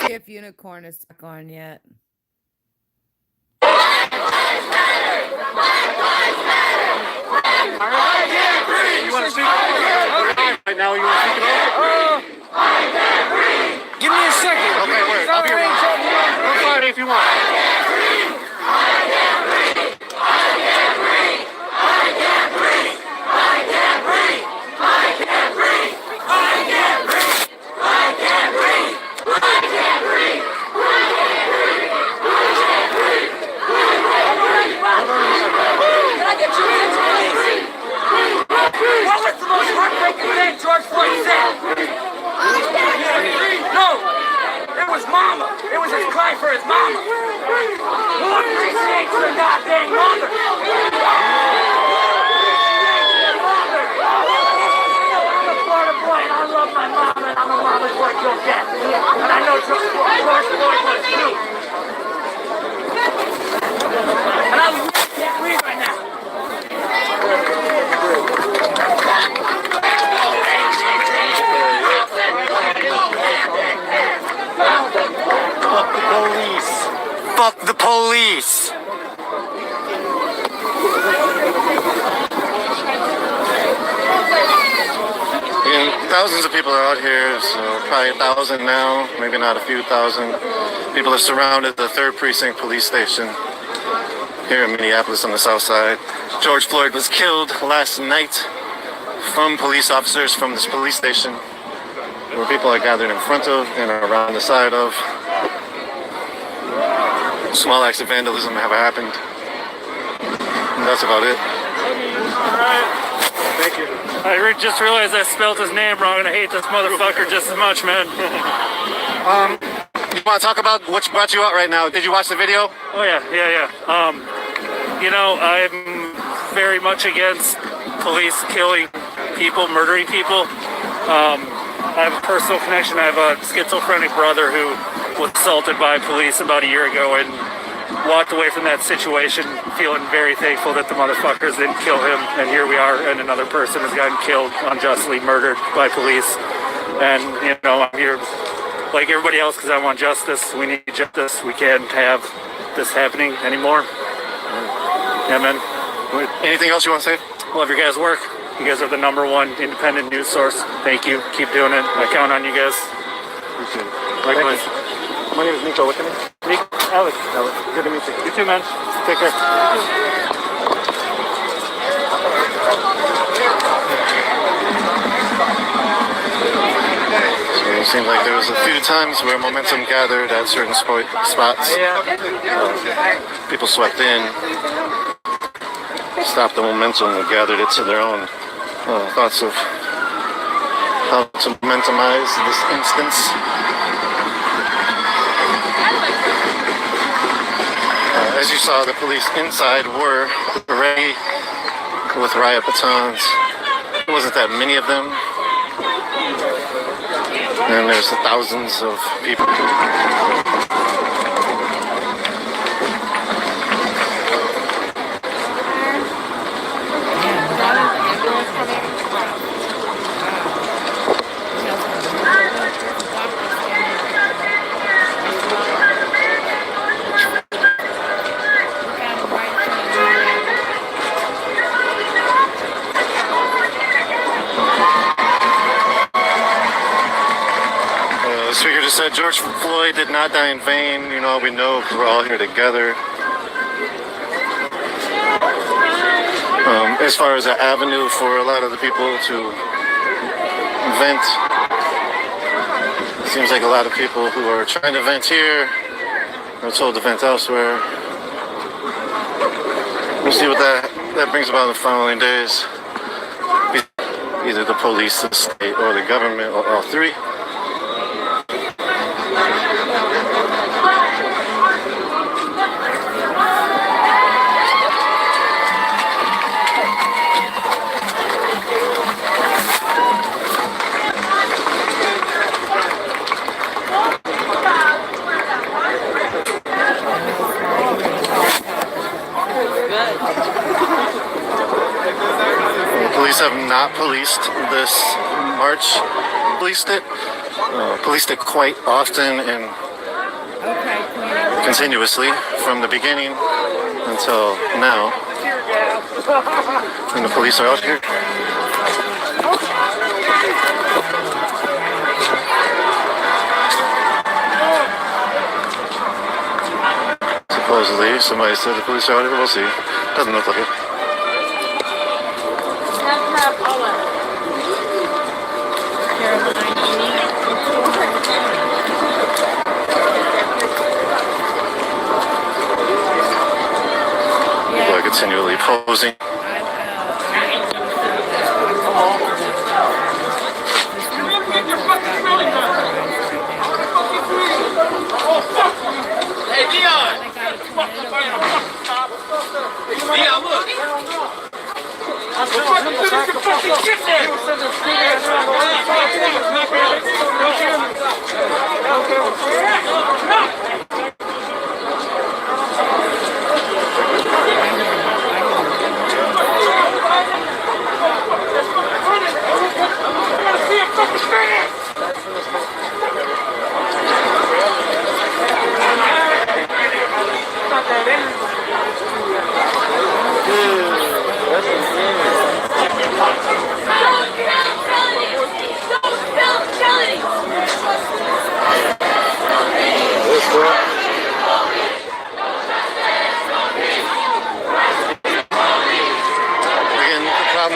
See if Unicorn is stuck on yet. You want to speak? Right now, you want to speak about it? Give me a second. Okay, wait. I'll be around. Go Friday if you want. What was the most heartbreaking thing George Floyd said? No, it was mama. It was his cry for his mama. Who appreciates the goddamn mother? I'm a Florida boy and I love my mama and I'm a mama's boy till death. And I know George Floyd was too. And I can't breathe right now. Fuck the police. And thousands of people are out here, so probably 1,000 now, maybe not a few thousand. People have surrounded the 3rd Precinct police station here in Minneapolis on the south side. George Floyd was killed last night from police officers from this police station, where people are gathered in front of and around the side of. Small acts of vandalism have happened. And that's about it. Thank you. I just realized I spelled his name wrong and I hate this motherfucker just as much, man. You want to talk about what brought you out right now? Did you watch the video? Oh, yeah. You know, I'm very much against police killing people, murdering people. I have a personal connection. I have a schizophrenic brother who was assaulted by police about a year ago and walked away from that situation feeling very thankful that the motherfuckers didn't kill him. And here we are, and another person has gotten killed, unjustly murdered by police. And, you know, I'm here like everybody else because I want justice. We need justice. We can't have this happening anymore. Yeah, man. Anything else you want to say? Love your guys' work. You guys are the #1 independent news source. Thank you. Keep doing it. I count on you guys. Appreciate it. Likewise. My name is Nico. What's your name? Nick, Alex. Alex. Good to meet you. You too, man. Take care. So it seemed like there was a few times where momentum gathered at certain spots. People swept in, stopped the momentum and gathered it to their own thoughts of how to momentumize this instance. As you saw, the police inside were ready with riot batons. There wasn't that many of them. And there's thousands of people. The speaker just said George Floyd did not die in vain. You know, we know because we're all here together. As far as an avenue for a lot of the people to vent, it seems like a lot of people who are trying to vent here are told to vent elsewhere. We'll see what that brings about in the following days. Either the police, the state, or the government, or all three. Police have not policed this march. Policed it quite often and continuously from the beginning until now. And the police are out here. Supposedly, somebody said the police are out here. We'll see. Doesn't look like it. People are continually posing. Hey, Leon! Leon, look!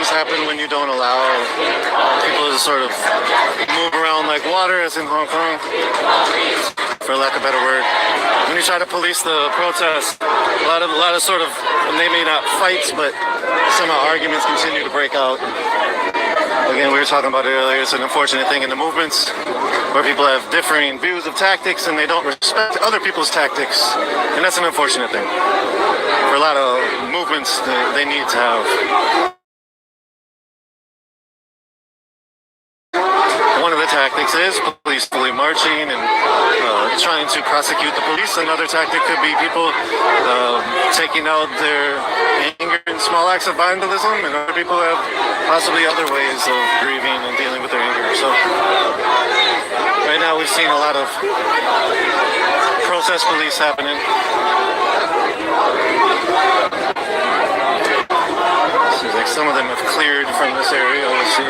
Happen when you don't allow people to sort of move around like water, as in Hong Kong, for lack of a better word. When you try to police the protests, a lot of sort of, they may not fights, but somehow arguments continue to break out. Again, we were talking about it earlier. It's an unfortunate thing in the movements where people have differing views of tactics and they don't respect other people's tactics, and that's an unfortunate thing. For a lot of movements, they need to have. One of the tactics is peacefully marching and trying to prosecute the police. Another tactic could be people taking out their anger in small acts of vandalism, and other people have possibly other ways of grieving and dealing with their anger. So right now we've seen a lot of protest police happening. Seems like some of them have cleared from this area. Let's see.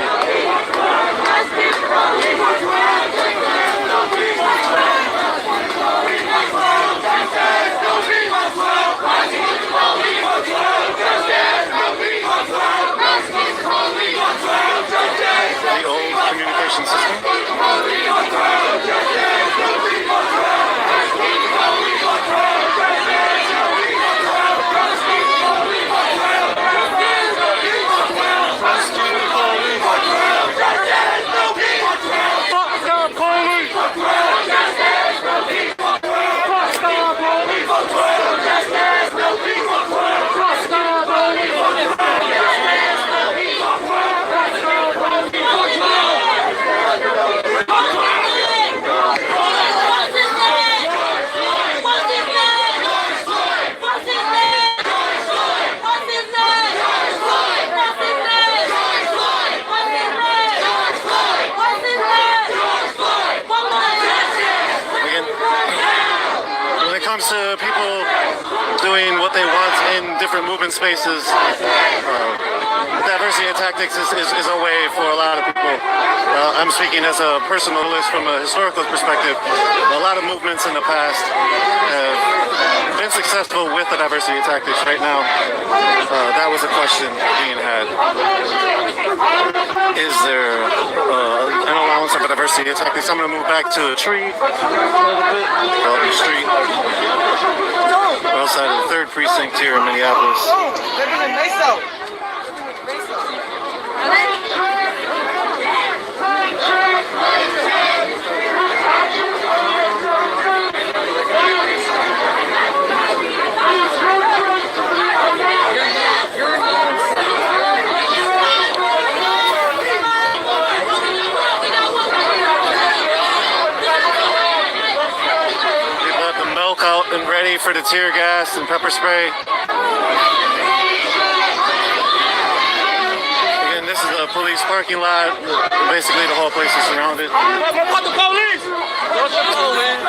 The old communication system. Comes to people doing what they want in different movement spaces, diversity of tactics is a way for a lot of people. I'm speaking as a personalist from a historical perspective. A lot of movements in the past have been successful with the diversity of tactics. Right now, that was a question being had. Is there an allowance of a diversity of tactics? I'm going to move back to a tree a little bit. The street. We're outside of the 3rd precinct here in Minneapolis. Out and ready for the tear gas and pepper spray. Again, this is a police parking lot. Basically, the whole place is surrounded. What the police? What the police?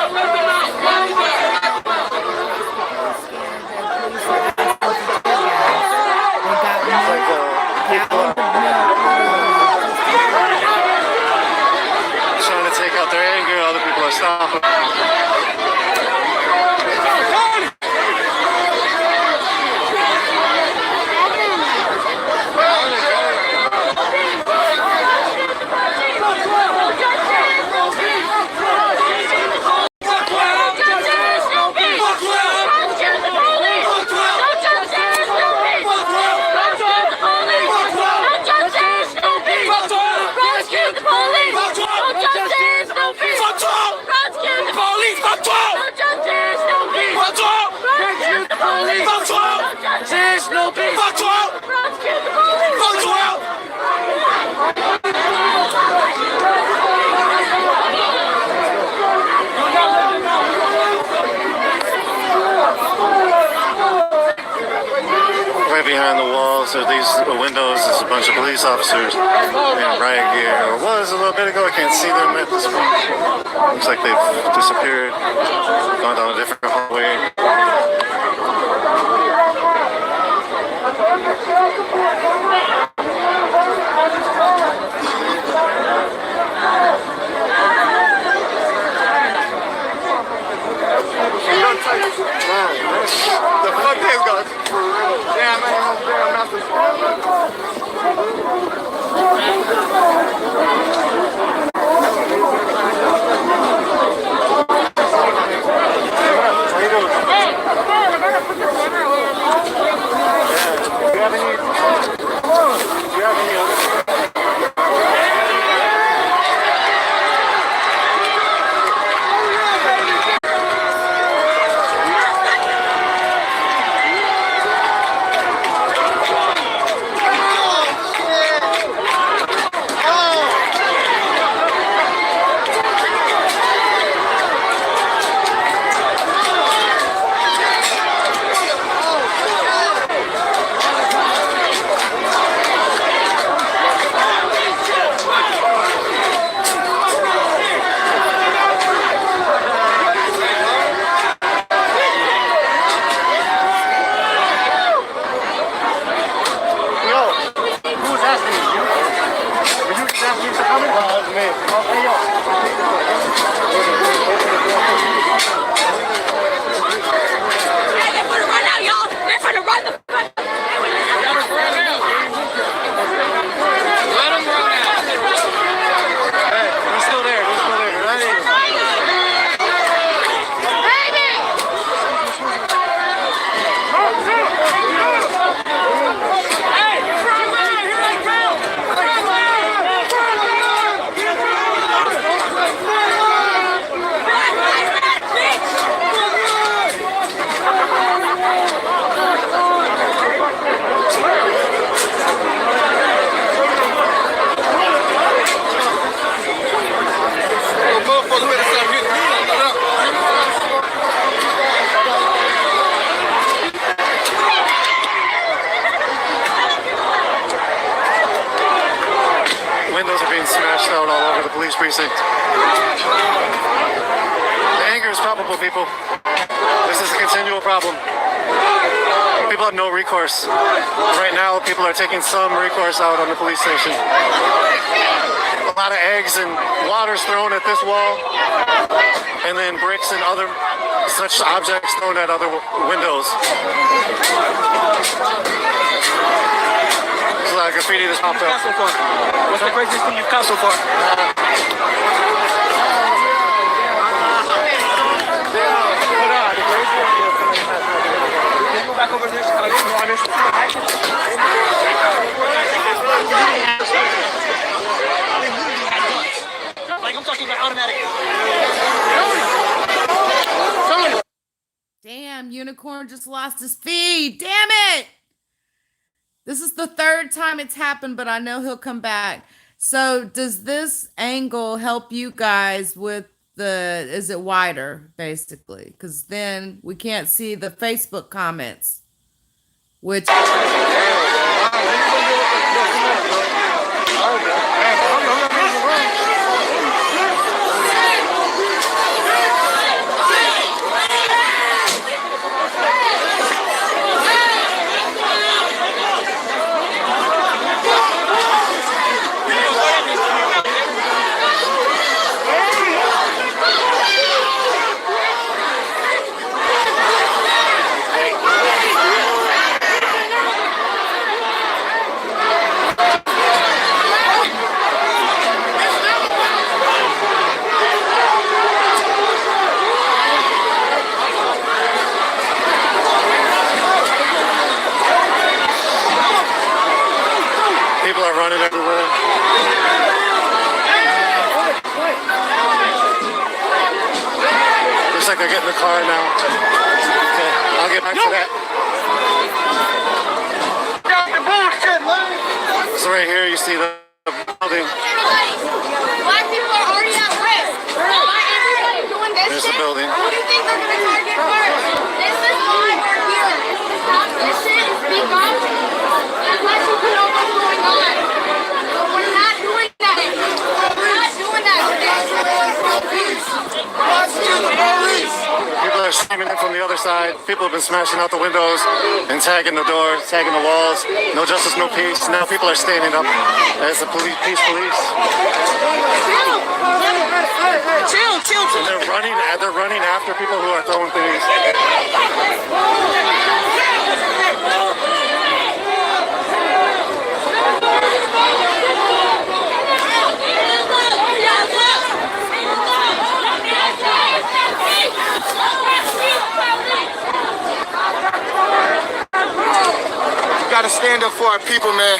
Trying to take out their anger. Other people are stopping. Right behind the walls of these windows is a bunch of police officers in riot gear. Or was a little bit ago. I can't see them at this point. Looks like they've disappeared, gone down a different hallway. The fuck is going for real? Damn, man, damn, not this Windows are being smashed out all over the police precinct. The anger is palpable, people. This is a continual problem. People have no recourse. Right now, people are taking some recourse out on the police station. A lot of eggs and water's thrown at this wall, and then bricks and other such objects thrown at other windows. There's a lot of graffiti that's popped up. What's the craziest thing you've caught so far? Back over there, like I'm talking about automatic. Damn, Unicorn just lost his feed. Damn it. This is the third time it's happened, but I know he'll come back. So does this angle help you guys with the, is it wider basically? Because then we can't see the Facebook comments, which running everywhere. Looks like they're getting the car now. Okay, I'll get back to that. So right here you see the building. Black people are already at risk. Why everybody doing this There's shit? the building. Who do you think they're gonna target first? This is why we're here. Stop this shit and speak up. And let people know what's going on. But we're not doing that. We're not doing that today. People are streaming in from the other side. People have been smashing out the windows and tagging the doors, tagging the walls. No justice, no peace. Now people are standing up as the police. Chill. And they're running after people who are throwing things. Gotta stand up for our people, man.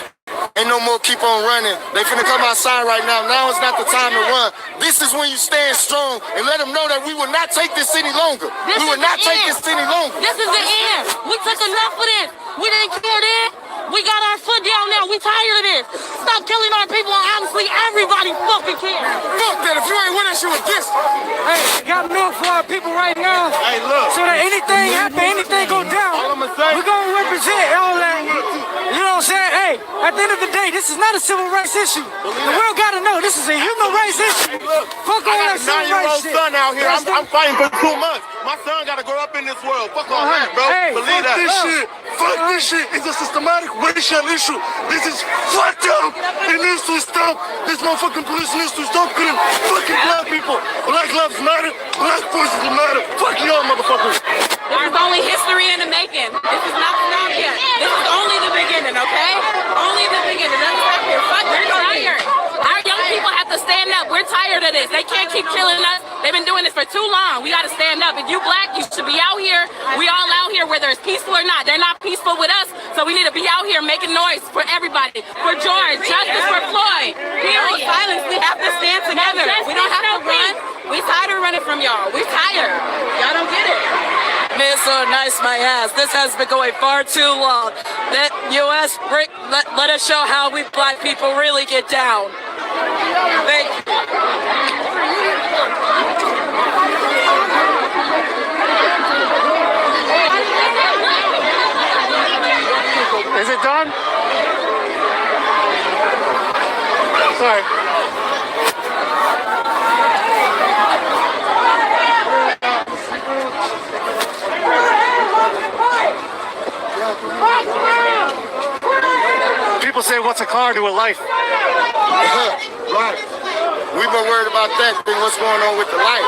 Ain't no more keep on running. They finna come outside right now. Now is not the time to run. This is when you stand strong and let them know that we will not take this any longer. We will not take this any longer. This is the end. We took enough of this. We didn't care then. We got our foot down now. We tired of this. Stop killing our people. Honestly, everybody fucking cares. Fuck that. If you ain't with us, you against us. Hey, got milk for our people right now. Hey, look. So that anything happen, anything go down, All I'ma say, we're gonna represent all that. You know what I'm saying? Hey, at the end of the day, this is not a civil rights issue. The world gotta know this is a human rights issue. look, Fuck all I got that a civil 9-year-old rights shit. son out here. I'm fighting for 2 months. My son gotta grow up in this world. Fuck all that, bro. Hey, Believe fuck that. this shit. Fuck this shit. It's a systematic racial issue. This is fucked up. It needs to stop. This motherfucking police needs to stop killing fucking black people. Black lives matter. Black voices matter. Fuck y'all, motherfuckers. This is only history in the making. This is not stop yet. This is only the beginning, okay? Only the beginning. Doesn't stop here. Fuck, we're tired. Our young people have to stand up. We're tired of this. They can't keep killing us. They've been doing this for too long. We got to stand up. If you black, you should be out here. We all out here, whether it's peaceful or not. They're not peaceful with us, so we need to be out here making noise for everybody. For George, justice for Floyd. No silence. We have to stand together. We don't have to run. We tired of running from y'all. We tired. Y'all don't get it. Minnesota nice my ass. This has been going far too long. Let U.S. let us show how we black people really get down. Thank you. Is it done? So Sorry. People say, what's a car to a life? Right. We've been worried about that thing, what's going on with the life.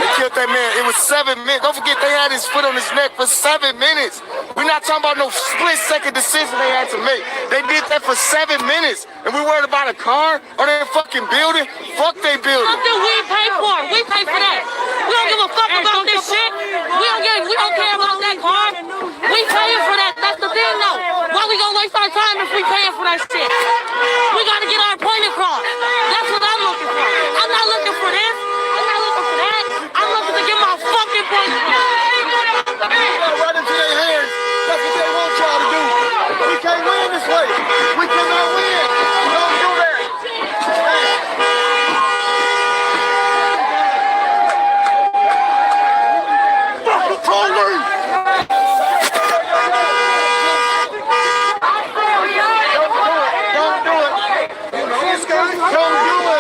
They killed that man. It was 7 minutes. Don't forget they had his foot on his neck for 7 minutes. We're not talking about no split-second decision they had to make. They did that for 7 minutes. And we worried about a car or their fucking building? Fuck they building. Something we pay for. We pay for that. We don't give a fuck about this shit. We don't care about that car. We paying for that. That's the thing though. Why we gonna waste our time if we paying for that shit? We gotta get our point across. That's what I'm looking for. I'm not looking for this. I'm not looking for that. I'm looking to get my fucking point across. Right into their hands. That's what they want y'all to do. We can't win this way. We cannot win. Don't do that. Fucking police! Don't do it. Don't do it.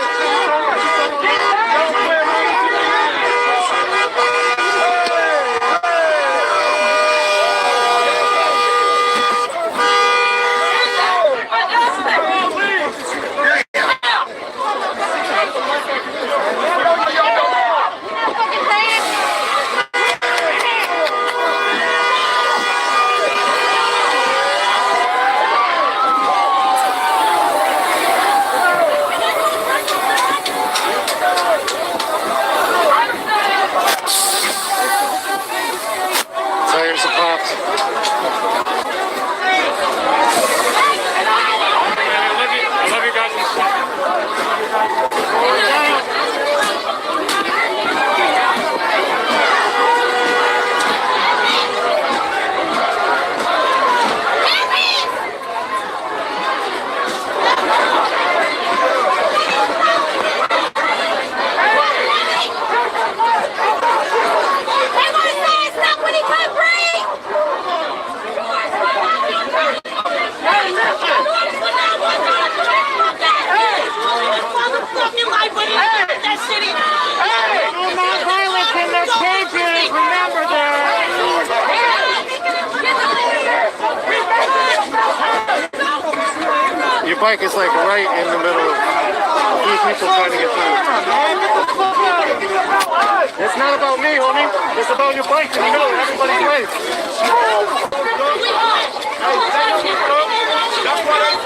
So here's the cops. I love you guys. Your bike is like right in the middle of three people trying to get through. It's not about me, homie. It's about your bike, and you know everybody's way. That's what I'm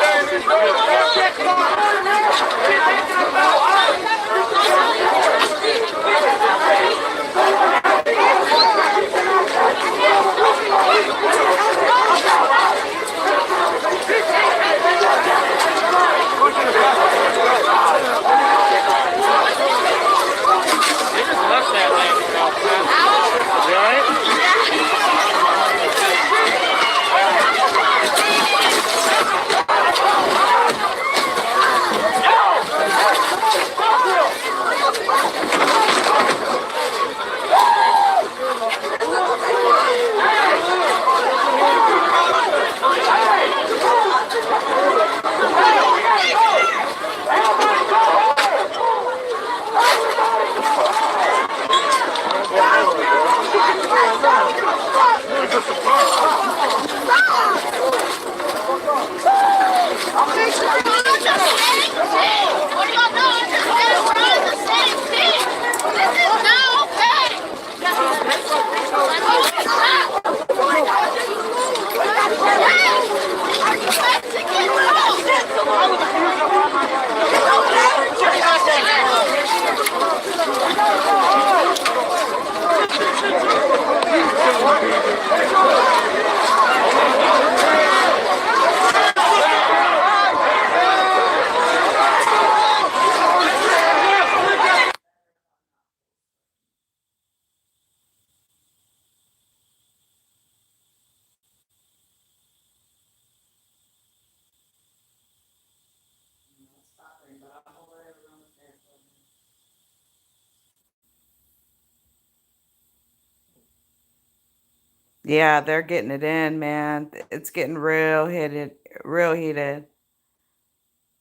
Yeah, they're getting it in, man. It's getting real heated, real heated.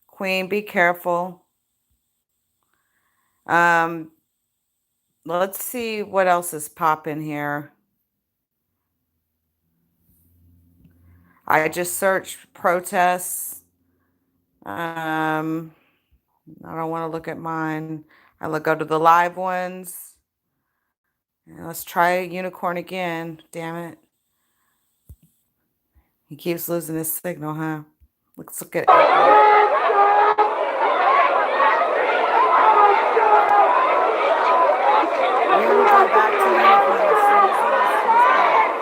Queen, be careful. Um, let's see what else is popping here. I just searched protests. I don't want to look at mine. Go to the live ones. And let's try unicorn again. Damn it. He keeps losing his signal, huh? Let's look at it. We will go back to unicorn as soon as he's back.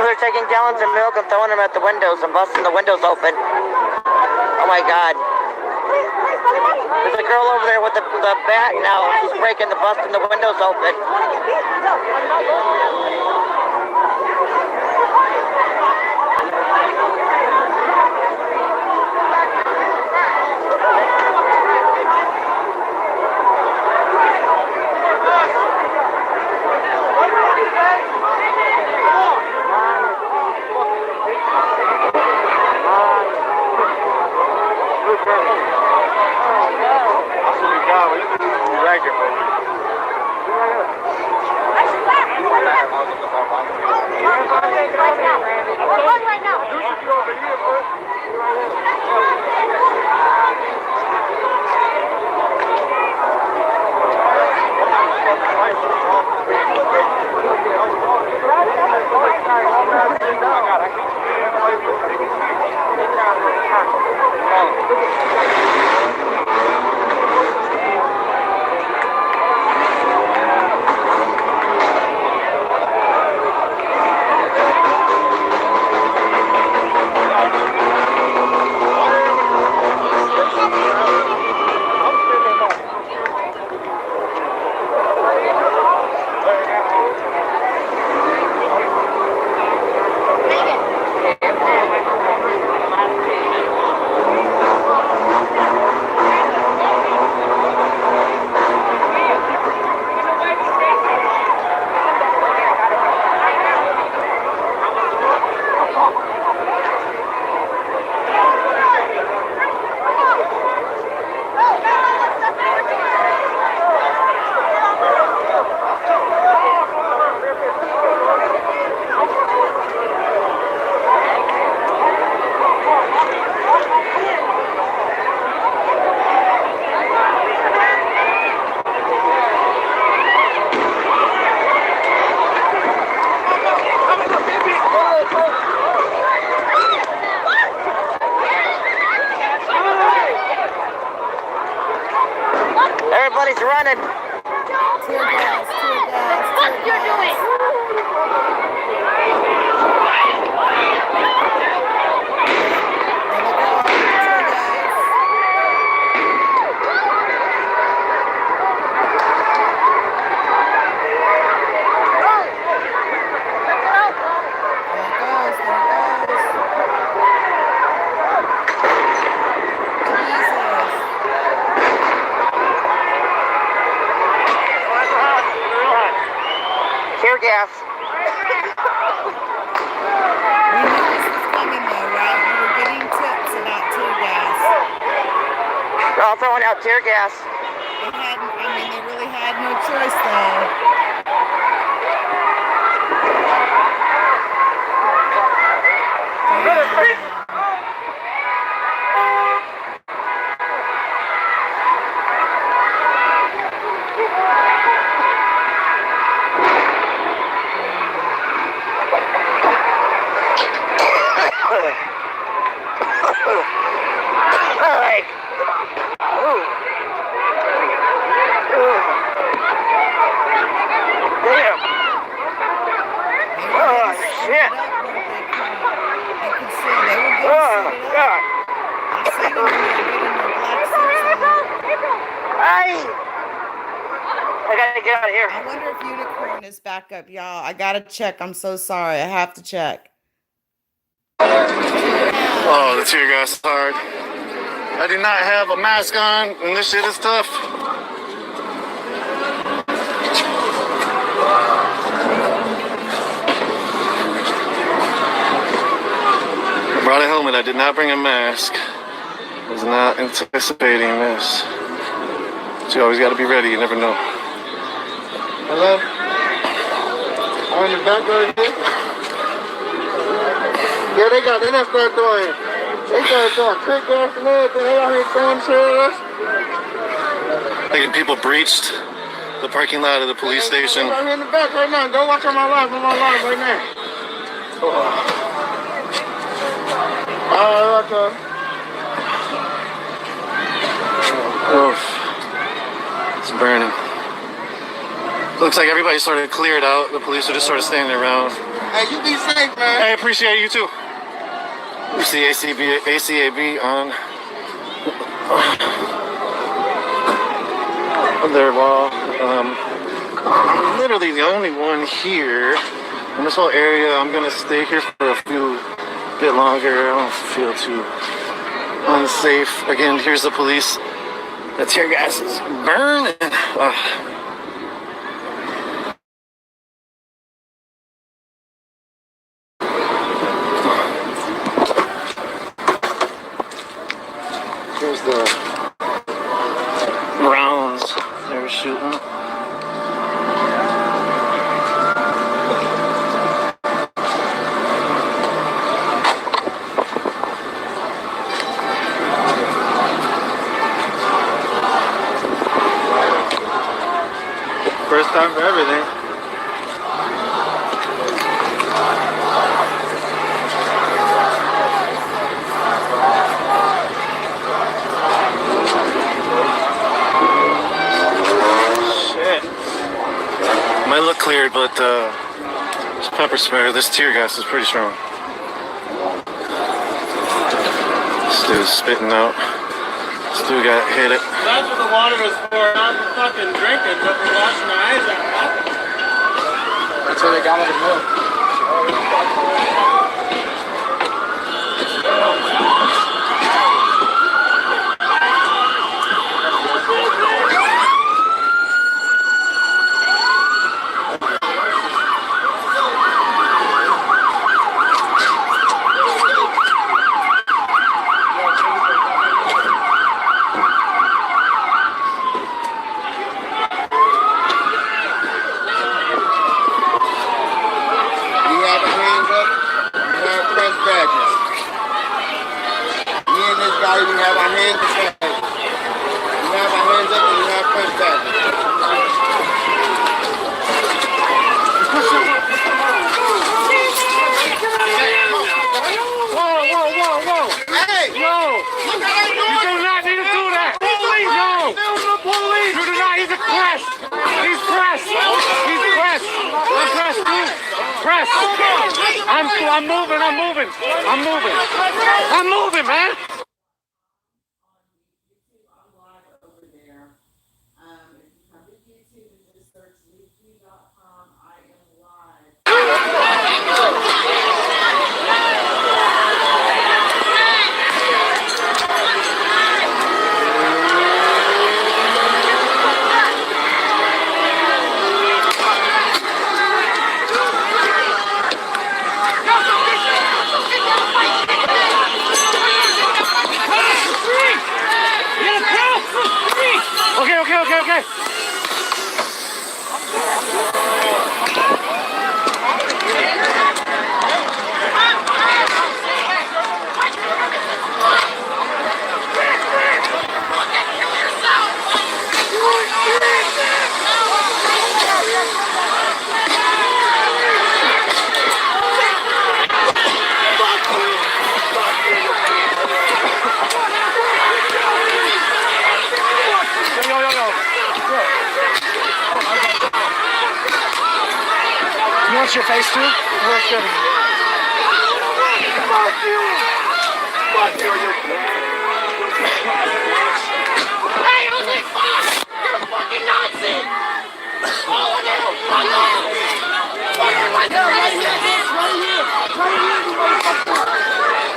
They're taking gallons of milk and throwing them at the windows and busting the windows open. Oh my God. There's a girl over there with the bat now. She's busting the windows open. Everybody's running. Tear gas, tear gas, tear gas. Tear gas. We knew this was coming though, right? We were getting tips about tear gas. They're all throwing out tear gas. They really had no choice though. like, ooh. Damn. Oh, shit. Oh, God. I gotta get out of here. I wonder if Unicorn is back up, y'all. I gotta check. I'm so sorry. I have to check. Oh, the tear gas is hard. I do not have a mask on, and this shit is tough. I brought a helmet. I did not bring a mask. I was not anticipating this. So you always got to be ready. You never know. Hello? I'm in the back right here. Yeah, they done started throwing. They started throwing trick gas and everything. They out here throwing shit at us. Thinking people breached the parking lot of the police station. Right here in the back right now. Go watch on my live. I'm on live right now. Okay. Oof. It's burning. Looks like everybody sort of cleared out. The police are just sort of standing around. Hey, you be safe, man. I appreciate you too. You see ACAB on their wall. I'm literally the only one here in this whole area. I'm gonna stay here for a bit longer. I don't feel too unsafe. Again, here's the police. The tear gas is burning. Here's the rounds they were shooting. First time for everything. Shit. Might look cleared, but this pepper spray, this tear gas is pretty strong. This dude's spitting out. This dude got hit it. That's what the water was for, not for fucking drinking, but for washing my eyes out. That's where they got all the milk. I'm moving, man. Search LeakYou.com. I Okay. face too? Fuck you! Fuck you, you Hey, holy fuck! You're a fucking Nazi! All of you! Fuck you! Fuck you, right here! Right here! Right here! Right here, you motherfucker!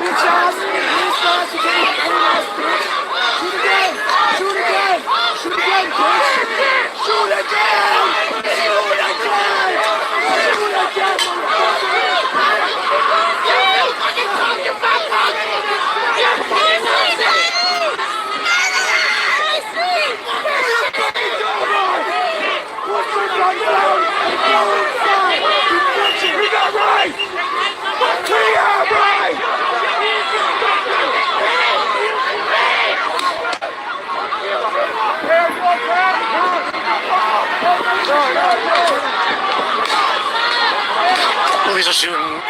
Bitch ass! Bitch ass again! Any ass bitch! Shoot again! Shoot again! Shoot again, bitch! Shoot again! Shoot again! Shoot again, motherfucker! You fucking punk! You fat punk! You're fucking Nazi! We got right! We are right! Police are shooting.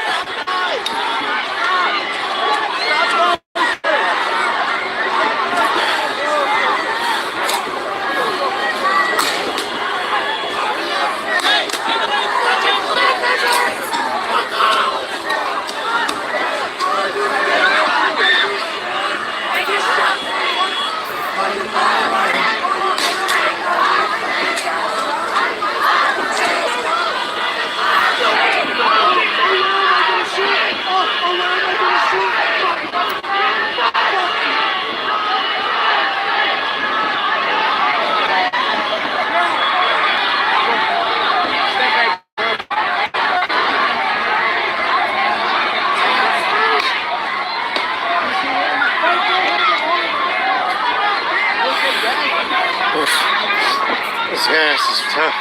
This gas is tough.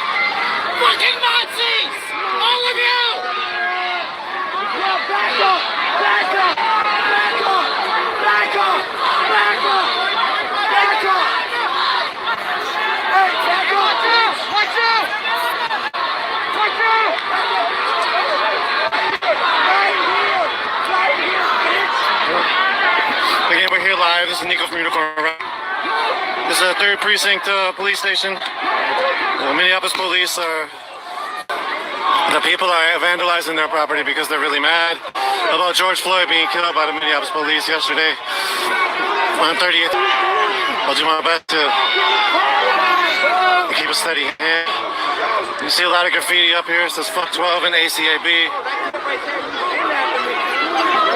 Fucking Nazis! All of you! Back up! Back up! Back up! Back up! Back up! Back up! Hey, back up! Watch out! Watch out! Right here! Right here, bitch! Again, we're here live. This is Nico from Unicorn. This is a 3rd Precinct police station. Minneapolis police are... The people are vandalizing their property because they're really mad about George Floyd being killed by the Minneapolis police yesterday on 30th. I'll do my best to keep a steady hand. You see a lot of graffiti up here. It says fuck 12 and ACAB,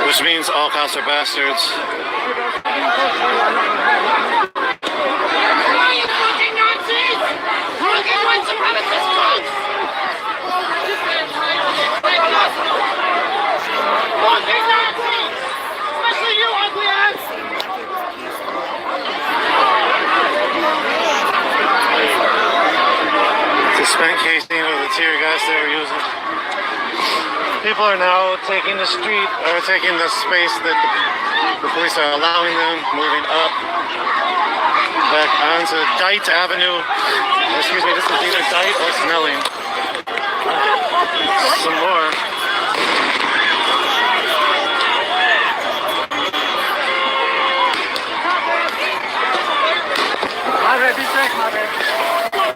which means all cops are bastards. The spent casing or the tear gas they were using. People are now taking the street, or taking the space that the police are allowing them, moving up back onto Dite Avenue. Excuse me, this is either Dite or Snelling. Some more. My bad, be safe, my bad.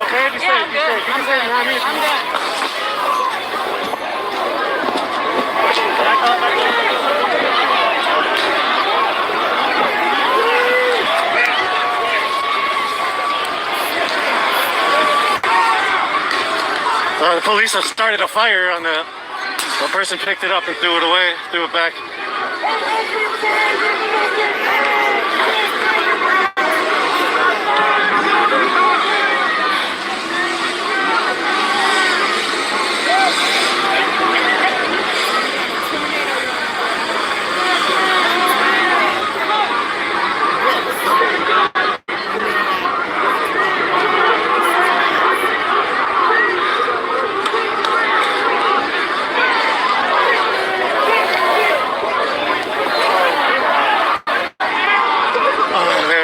Okay, be safe, be safe. Be safe, you know what I mean? I'm good. The police have started a fire on the person picked it up and threw it away, threw it back.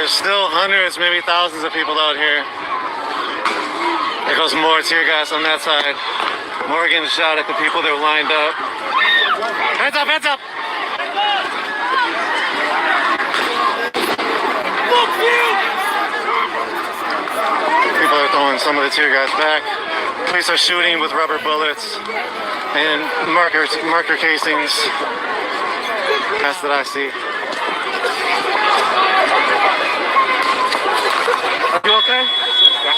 Still hundreds, maybe thousands of people out here. There goes more tear gas on that side. More getting shot at the people that were lined up. Hands up, hands up! People are throwing some of the tear gas back. Police are shooting with rubber bullets and marker casings. That's what I see. Are you okay? Yeah.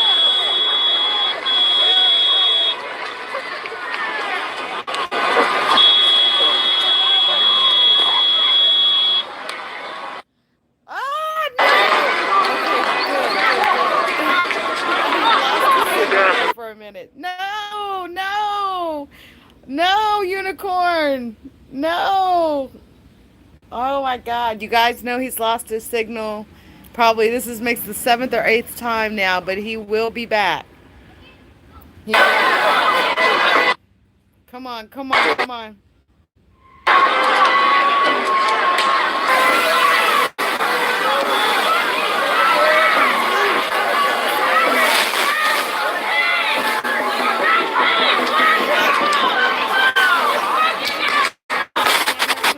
For a minute. No, Unicorn. No. Oh my God. You guys know he's lost his signal. Probably makes the 7th or 8th time now, but he will be back. Come on.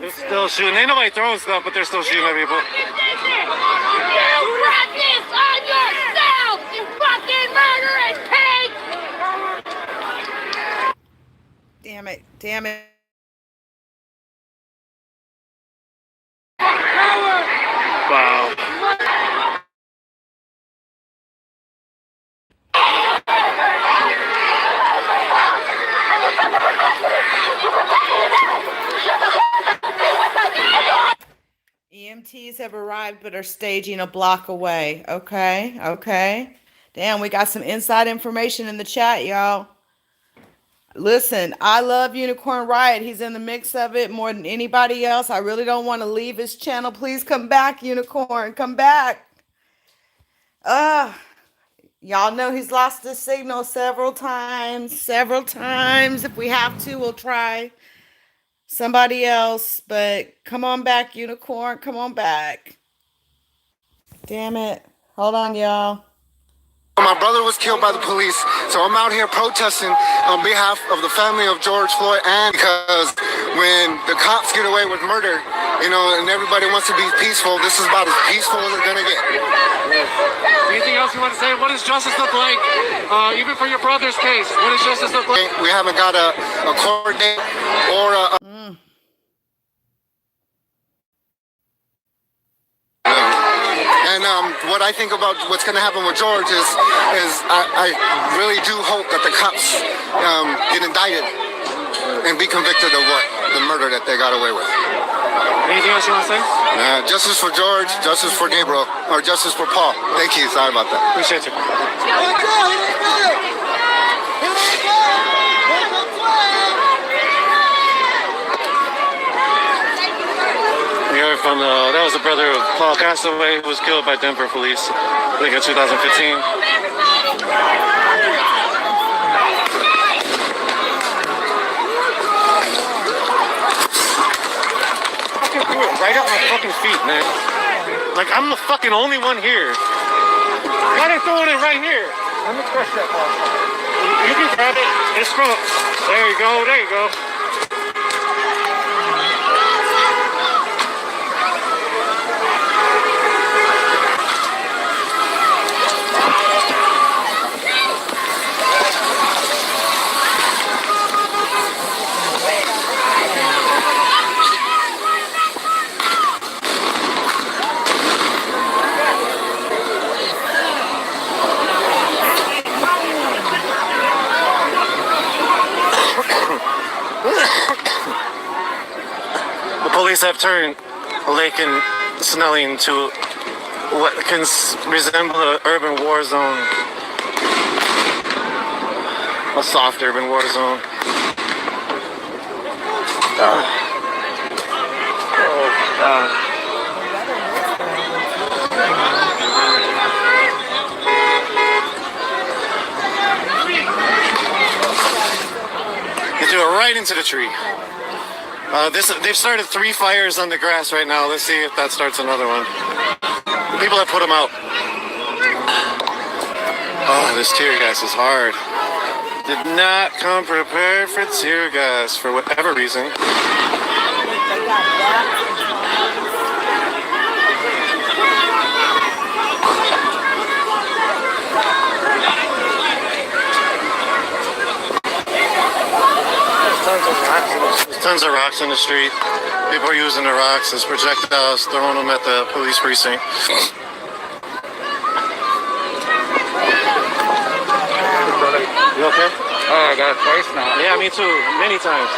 They're still shooting. Ain't nobody throwing stuff, but they're still shooting at people. You brought this on yourself, you fucking murdering pig! Damn it. Wow. EMTs have arrived but are staging a block away. Okay. Damn, we got some inside information in the chat, y'all. Listen, I love Unicorn Riot. He's in the mix of it more than anybody else. I really don't want to leave his channel. Please come back, Unicorn. Come back. Y'all know he's lost his signal several times. If we have to, we'll try somebody else. But come on back, Unicorn. Come on back. Damn it. Hold on, y'all. My brother was killed by the police, so I'm out here protesting on behalf of the family of George Floyd, and because when the cops get away with murder, you know, and everybody wants to be peaceful, this is about as peaceful as it's gonna get. Anything else you want to say? What does justice look like, even for your brother's case? What does justice look like? We haven't got a court date or a... And what I think about what's going to happen with George is I really do hope that the cops get indicted and be convicted of the murder that they got away with. Anything else you want to say? Justice for George, justice for Gabriel, or justice for Paul. Thank you. Sorry about that. Appreciate you. From that was the brother of Paul Castaway, who was killed by Denver police, I think in 2015. Fucking threw it right at my fucking feet, man. Like, I'm the fucking only one here. Why are they throwing it right here? Let me crush that ball. You can grab it. It's from. There you go. There you go. Police have turned Lake and Snelling to what can resemble an urban war zone. A soft urban war zone. Oh, God. You threw it right into the tree. They've started 3 fires on the grass right now. Let's see if that starts another one. The people have put them out. Oh, this tear gas is hard. Did not come prepared for tear gas for whatever reason. Tons of rocks in the street. People are using the rocks as projectiles, throwing them at the police precinct. You okay? Oh, I got twice now. Yeah, me too. Many times.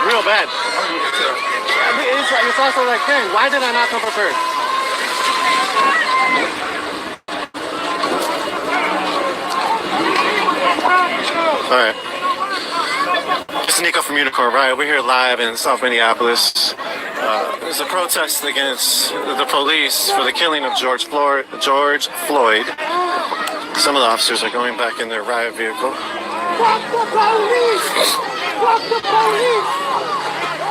Real bad. It's also like, dang, why did I not come prepared? All right. It's Nico from Unicorn Riot. We're here live in South Minneapolis. There's a protest against the police for the killing of George Floyd. Some of the officers are going back in their riot vehicle. Fuck the police! Fuck the police!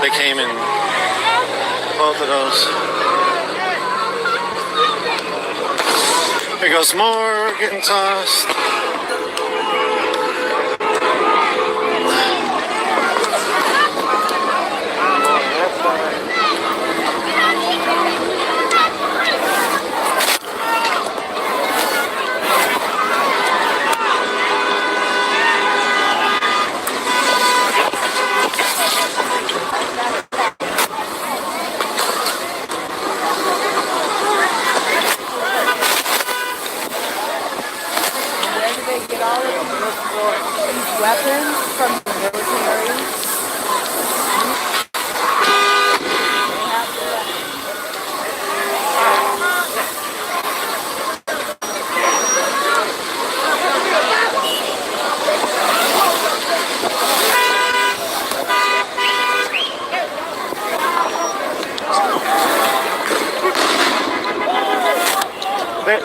They came in both of those. Here goes more getting tossed. Weapons from the military.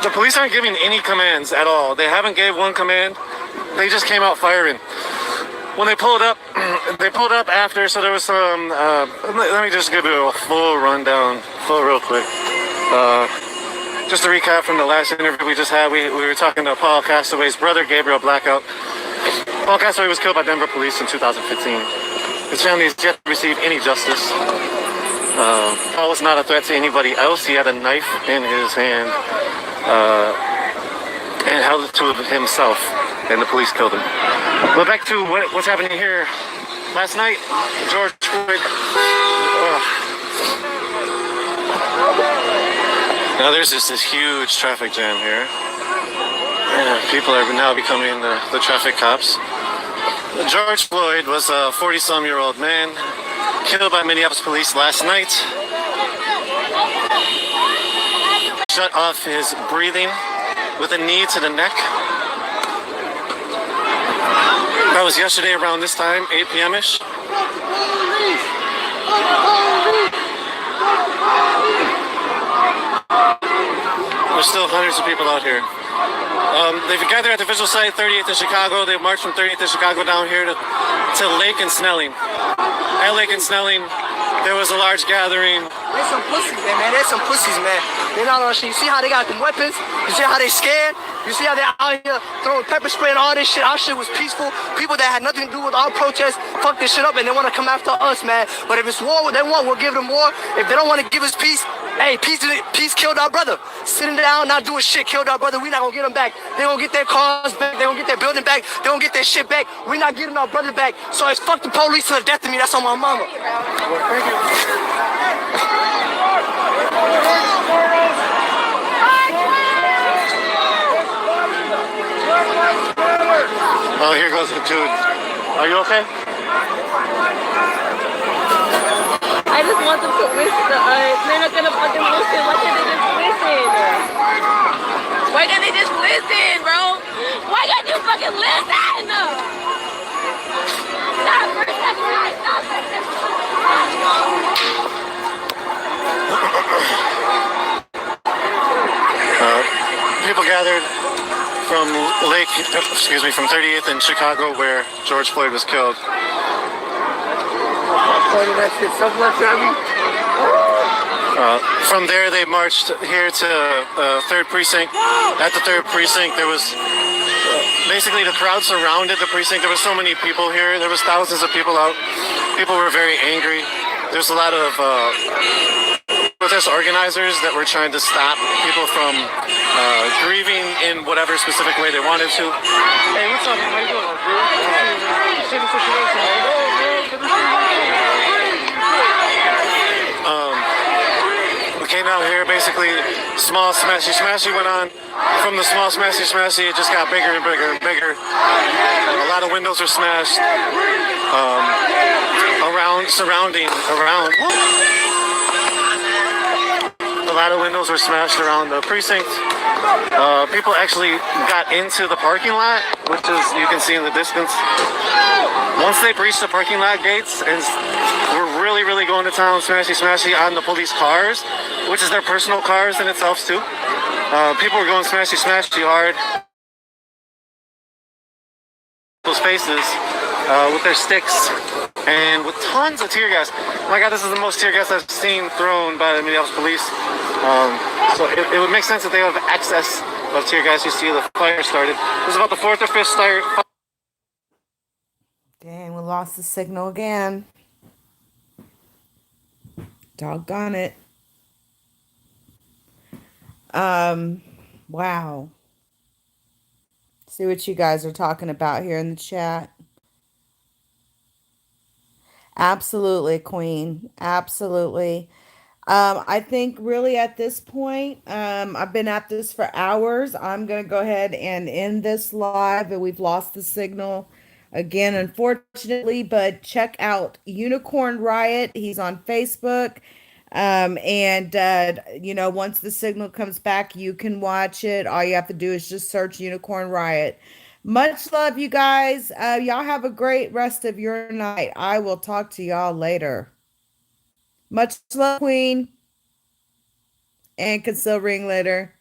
The police aren't giving any commands at all. They haven't gave one command. They just came out firing. When they pulled up after, so there was some, let me just give you a full rundown, real quick. Just to recap from the last interview we just had, we were talking to Paul Castaway's brother, Gabriel Blackout. Paul Castaway was killed by Denver police in 2015. His family has yet to receive any justice. Paul was not a threat to anybody else. He had a knife in his hand and held it to himself, and the police killed him. But back to what's happening here. Last night, George Floyd. Now there's just this huge traffic jam here. People are now becoming the traffic cops. George Floyd was a 40-some-year-old man killed by Minneapolis police last night. Shut off his breathing with a knee to the neck. That was yesterday around this time, 8 p.m.-ish. There's still hundreds of people out here. They've gathered at the visual site, 38th in Chicago. They've marched from 38th in Chicago down here to Lake and Snelling. At Lake and Snelling, there was a large gathering. There's some pussies, man. There's some pussies, man. They're not on shit. You see how they got them weapons? You see how they scared? You see how they're out here throwing pepper spray and all this shit? Our shit was peaceful. People that had nothing to do with our protest fuck this shit up and they want to come after us, man. But if it's war, what they want, we'll give them war. If they don't want to give us peace, hey, peace killed our brother. Sitting down, not doing shit, killed our brother. We not gonna get them back. They gonna get their cars back. They gonna get their building back. They gonna get their shit back. We not getting our brother back. So it's fuck the police to the death of me. That's on my mama. Thank you. Oh, here goes the dude. Are you okay? I just want them to listen. They're not gonna fucking listen. Why can't they just listen? Why can't they just listen, bro? Why can't you fucking listen? Stop for a second, guys. Stop for a second. People gathered from from 38th in Chicago, where George Floyd was killed. From there, they marched here to 3rd Precinct. At the 3rd Precinct, there was basically the crowd surrounded the precinct. There were so many people here. There was thousands of people out. People were very angry. There's a lot of protest organizers that were trying to stop people from grieving in whatever specific way they wanted to. Hey, what's up? How you doing, dude? seeing out here, basically, small smashy smashy went on. From the small smashy smashy, it just got bigger and bigger and bigger. A lot of windows were smashed. A lot of windows were smashed around the precinct. People actually got into the parking lot, which is, you can see in the distance. Once they breached the parking lot gates, and we're really going to town smashy smashy on the police cars, which is their personal cars in itself too. People were going smashy smashy hard. Those faces with their sticks and with tons of tear gas. Oh my God, this is the most tear gas I've seen thrown by the Minneapolis police. So it would make sense that they have excess of tear gas. You see the fire started. This is about the fourth or fifth fire. Dang, we lost the signal again. Doggone it. Wow. See what you guys are talking about here in the chat. Absolutely, Queen. Absolutely. I think really at this point, I've been at this for hours. I'm going to go ahead and end this live, and we've lost the signal again, unfortunately, but check out Unicorn Riot. He's on Facebook. Once the signal comes back, you can watch it. All you have to do is just search Unicorn Riot. Much love, you guys. Y'all have a great rest of your night. I will talk to y'all later. Much love, Queen. And can still ring later.